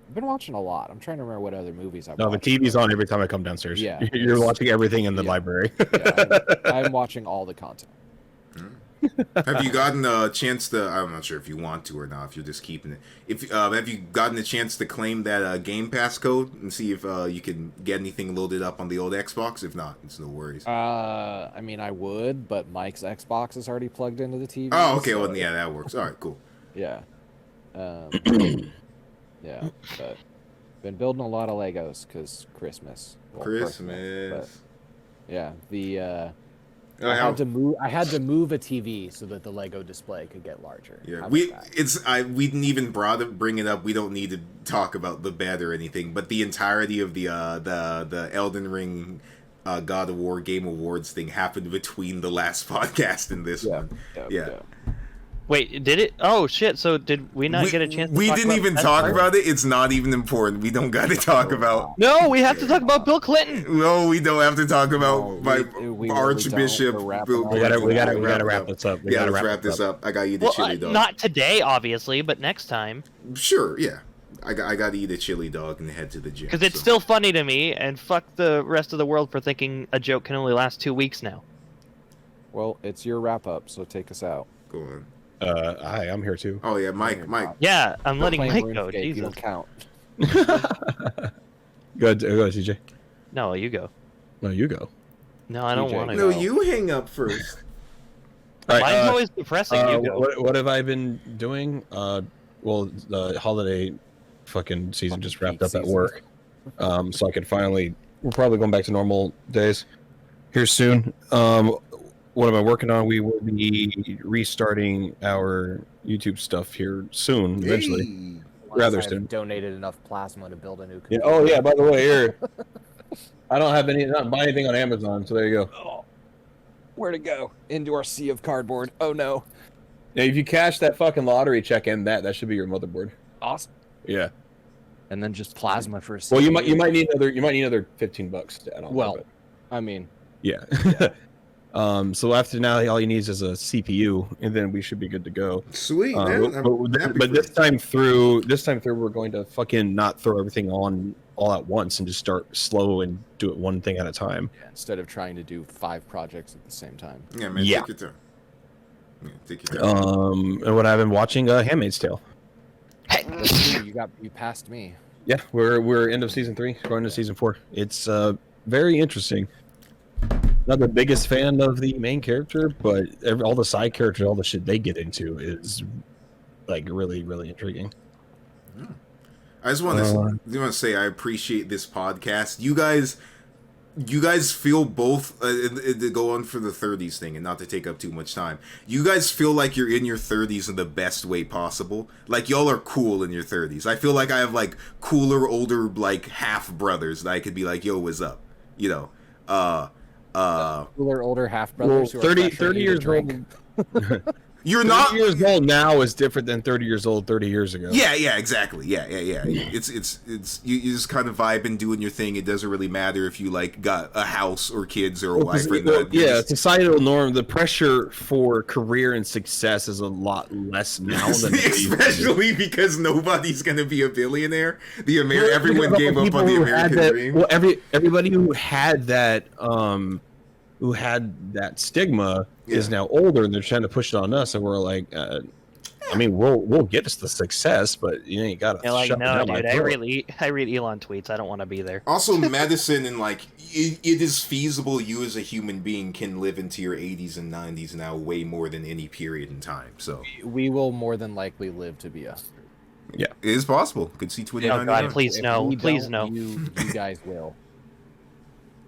B: I've been watching a lot. I'm trying to remember what other movies I've watched.
E: The TV's on every time I come downstairs.
B: Yeah.
E: You're watching everything in the library.
B: I'm watching all the content.
A: Have you gotten a chance to? I'm not sure if you want to or not. If you're just keeping it. If have you gotten a chance to claim that Game Pass code and see if you can get anything loaded up on the old Xbox? If not, it's no worries.
B: I mean, I would, but Mike's Xbox is already plugged into the TV.
A: Oh, okay. So well, yeah, that works. All right, cool.
B: Yeah. Yeah, but been building a lot of Legos because Christmas.
A: Well, Christmas.
B: But, yeah, I had to move a TV so that the Lego display could get larger.
A: Yeah, we didn't even bring it up. We don't need to talk about the bed or anything, but the entirety of the Elden Ring God of War Game Awards thing happened between the last podcast and this one. Yeah.
D: Wait, did it? Oh shit! So did we not get a chance?
A: We didn't even talk about it. It's not even important. We don't got to talk about.
D: No, we have to talk about Bill Clinton.
A: No, we don't have to talk about
B: we
A: Archbishop.
E: We gotta wrap this up.
A: We gotta wrap this up. I gotta eat a chili dog.
D: Not today, obviously, but next time.
A: Sure. Yeah. I gotta eat a chili dog and head to the gym.
D: Because it's still funny to me, and fuck the rest of the world for thinking a joke can only last 2 weeks now.
B: Well, it's your wrap up, so take us out.
A: Go on.
E: Hi, I'm here too.
A: Oh yeah, Mike.
D: Yeah, I'm letting Mike go. Jesus.
B: You don't count.
E: Go, CJ.
D: No, you go.
E: No, you go.
D: No, I don't want to.
A: No, you hang up first.
E: All right,
D: Mine's always depressing. You go.
E: What have I been doing? Well, the holiday fucking season just wrapped up at work, so I could finally. We're probably going back to normal days here soon. What am I working on? We will be restarting our YouTube stuff here soon, eventually. Rather soon.
B: Donated enough plasma to build a new
E: computer. Yeah, oh yeah, by the way, here. I don't have not buy anything on Amazon, so there you go.
B: Oh, where to go? Into our sea of cardboard. Oh no.
E: Yeah, if you cash that fucking lottery check in that should be your motherboard.
B: Awesome.
E: Yeah.
B: And then just plasma for a
E: Well, you might need another $15 to add on.
B: Well, I mean,
E: yeah. So after now, all he needs is a CPU, and then we should be good to go.
A: Sweet,
E: man. But this time through, we're going to fucking not throw everything on all at once and just start slow and do it one thing at a time.
B: Yeah, instead of trying to do 5 projects at the same time.
A: Yeah, man. Take your turn. Yeah, take your turn.
E: And what I've been watching, *Handmaid's Tale*.
B: You passed me.
E: Yeah, we're end of season 3, going to season 4. It's very interesting. Not the biggest fan of the main character, but all the side characters, all the shit they get into is like really, really intriguing.
A: I just want to say I appreciate this podcast. You guys feel both to go on for the 30s thing and not to take up too much time. You guys feel like you're in your 30s in the best way possible. Like y'all are cool in your 30s. I feel like I have like cooler older like half brothers that I could be like, yo, what's up? You know.
B: Cooler older half brothers.
E: Well, 30 years old.
A: You're not
E: 30 years old now is different than 30 years old 30 years ago.
A: Yeah, exactly. Yeah. It's you just kind of vibe and doing your thing. It doesn't really matter if you like got a house or kids or a wife or not.
E: Yeah, societal norm. The pressure for career and success is a lot less now than
A: especially because nobody's gonna be a billionaire. Everyone gave up on the American dream.
E: Well, everybody who had that stigma is now older, and they're trying to push it on us, and we're like, I mean, we'll get us the success, but you ain't gotta.
D: You're like,
E: shove it
D: no,
E: down my
D: dude. I
E: throat."
D: read Elon tweets. I don't want to be there.
A: Also, medicine and like it is feasible. You as a human being can live into your 80s and 90s now, way more than any period in time. So
B: We will more than likely live to be 100.
A: it is possible. Could see 29.
D: Oh God, please
B: If
D: no,
B: we
D: please
B: don't,
D: no.
B: You guys will.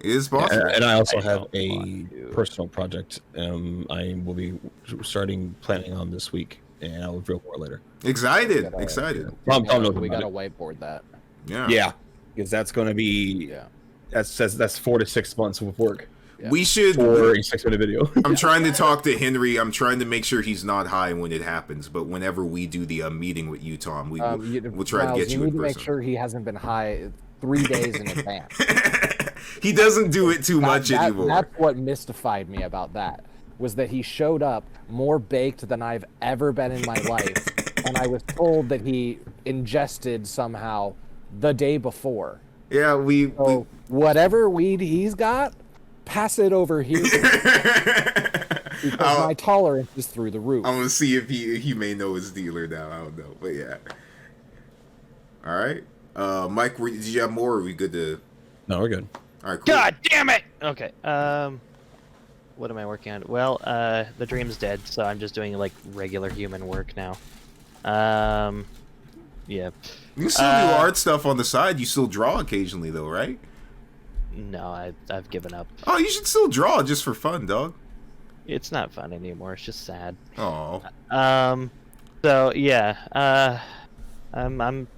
A: It is possible.
E: And I also
D: I
E: have
D: don't
E: a
D: want to.
E: personal project. I will be starting planning on this week, and I'll reveal more later.
A: Excited. Excited.
E: Tom knows
B: We
E: about
B: gotta
E: it.
B: whiteboard that.
A: Yeah.
E: Yeah, because that's going to be
B: Yeah.
E: that's 4 to 6 months of work
B: Yeah.
A: We should.
E: for a 6-minute video.
A: I'm trying to talk to Henry. I'm trying to make sure he's not high when it happens. But whenever we do the meeting with you, Tom, we'll try to
B: Miles,
A: get you
B: need
A: in
B: to make
A: person.
B: sure he hasn't been high 3 days in advance.
A: He doesn't do it too much anymore.
B: That's what mystified me about that, was that he showed up more baked than I've ever been in my life, and I was told that he ingested somehow the day before.
A: Yeah, we.
B: So whatever weed he's got, pass it over here because my tolerance is through the roof.
A: I'm gonna see if he may know his dealer now. I don't know, but yeah. All right, Mike, did you have more? Or are we good to?
E: No, we're good.
A: All right, cool.
D: God damn it. Okay. What am I working on? Well, the dream's dead, so I'm just doing like regular human work now. Yeah.
A: You can still do art stuff on the side. You still draw occasionally, though, right?
D: No, I've given up.
A: Oh, you should still draw just for fun, dog.
D: It's not fun anymore. It's just sad.
A: Oh,
D: So yeah. I'm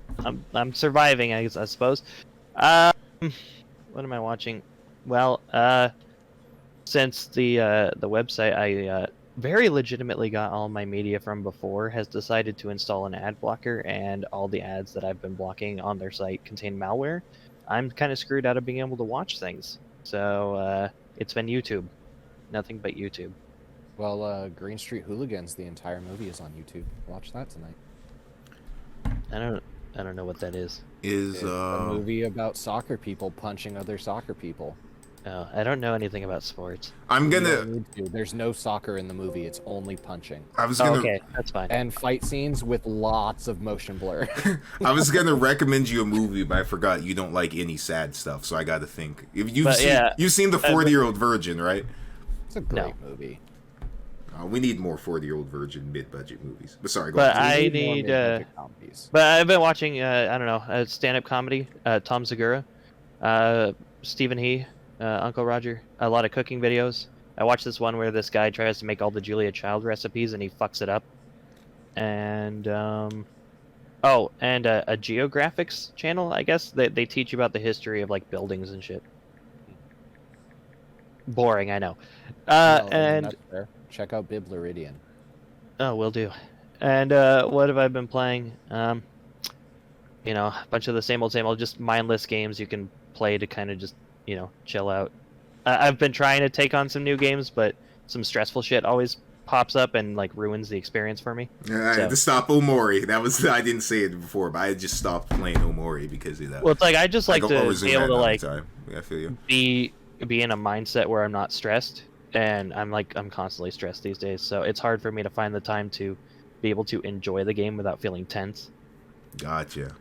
D: surviving, I suppose. What am I watching? Well, since the website I very legitimately got all my media from before has decided to install an ad blocker, and all the ads that I've been blocking on their site contain malware, I'm kind of screwed out of being able to watch things. So it's been YouTube, nothing but YouTube.
B: Well, Green Street Hooligans, the entire movie is on YouTube. Watch that tonight.
D: I don't know what that is.
A: is
B: It's a movie about soccer people punching other soccer people.
D: Oh, I don't know anything about sports.
A: I'm
B: You
A: gonna.
B: don't need to. There's no soccer in the movie. It's only punching
A: I was
D: Oh,
A: gonna.
D: okay, that's fine.
B: and fight scenes with lots of motion blur.
A: I was gonna recommend you a movie, but I forgot you don't like any sad stuff, so I got to think. If you've
D: But,
A: seen,
D: yeah,
A: you've seen the 40-year-old virgin, right?
B: It's a great movie.
A: We need more 40-year-old virgin mid-budget movies. But sorry, go
D: But
A: ahead.
D: I
B: We more
D: need,
B: mid-budget comedies.
D: But I've been watching, I don't know, stand-up comedy. Tom Segura, Stephen He, Uncle Roger. A lot of cooking videos. I watched this one where this guy tries to make all the Julia Child recipes and he fucks it up. And oh, and a geographics channel. I guess they teach you about the history of like buildings and shit. Boring, I know.
B: No,
D: And
B: that's fair. Check out Bibleridian.
D: oh, will do. And what have I been playing? You know, a bunch of the same old, just mindless games you can play to kind of just, you know, chill out. I've been trying to take on some new games, but some stressful shit always pops up and like ruins the experience for me.
A: Yeah, I had to stop Omori. That was I didn't say it before, but I just stopped playing Omori because of that.
D: Well, it's like I just like
A: go
D: to
A: always in
D: be able
A: that
D: to like
A: time. Yeah, I feel you.
D: be in a mindset where I'm not stressed, and I'm constantly stressed these days. So it's hard for me to find the time to be able to enjoy the game without feeling tense.
A: Gotcha.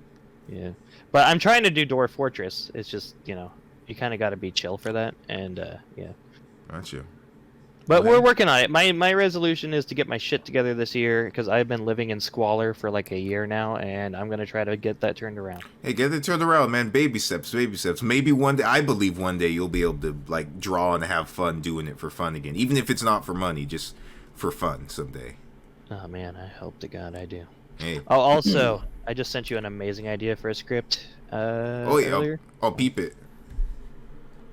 D: Yeah, but I'm trying to do Dwarf Fortress. It's just, you know, you kind of got to be chill for that, and yeah.
A: Gotcha.
D: But
A: Well,
D: we're working on it. My resolution is to get my shit together this year because I've been living in squalor for like a year now, and I'm gonna try to get that turned around.
A: Hey, get it turned around, man. Baby steps, baby steps. Maybe one day, I believe one day you'll be able to like draw and have fun doing it for fun again, even if it's not for money, just for fun someday.
D: Oh man, I hope to God I do.
A: Hey.
D: Oh, also, I just sent you an amazing idea for a script.
A: Oh yeah,
D: Earlier.
A: I'll beep it.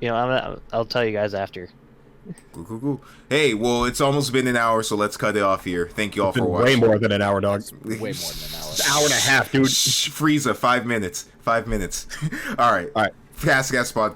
D: You know, I'll tell you guys after.
A: Cool, cool, cool. Hey, well, it's almost been an hour, so let's cut it off here. Thank you all for
E: Way
A: watching.
E: more than an hour, dog.
B: Way more than an hour.
E: It's an hour and a half, dude.
A: Shh, Frieza, 5 minutes. 5 minutes. All right.
E: All right.
A: Fast Gas Pod.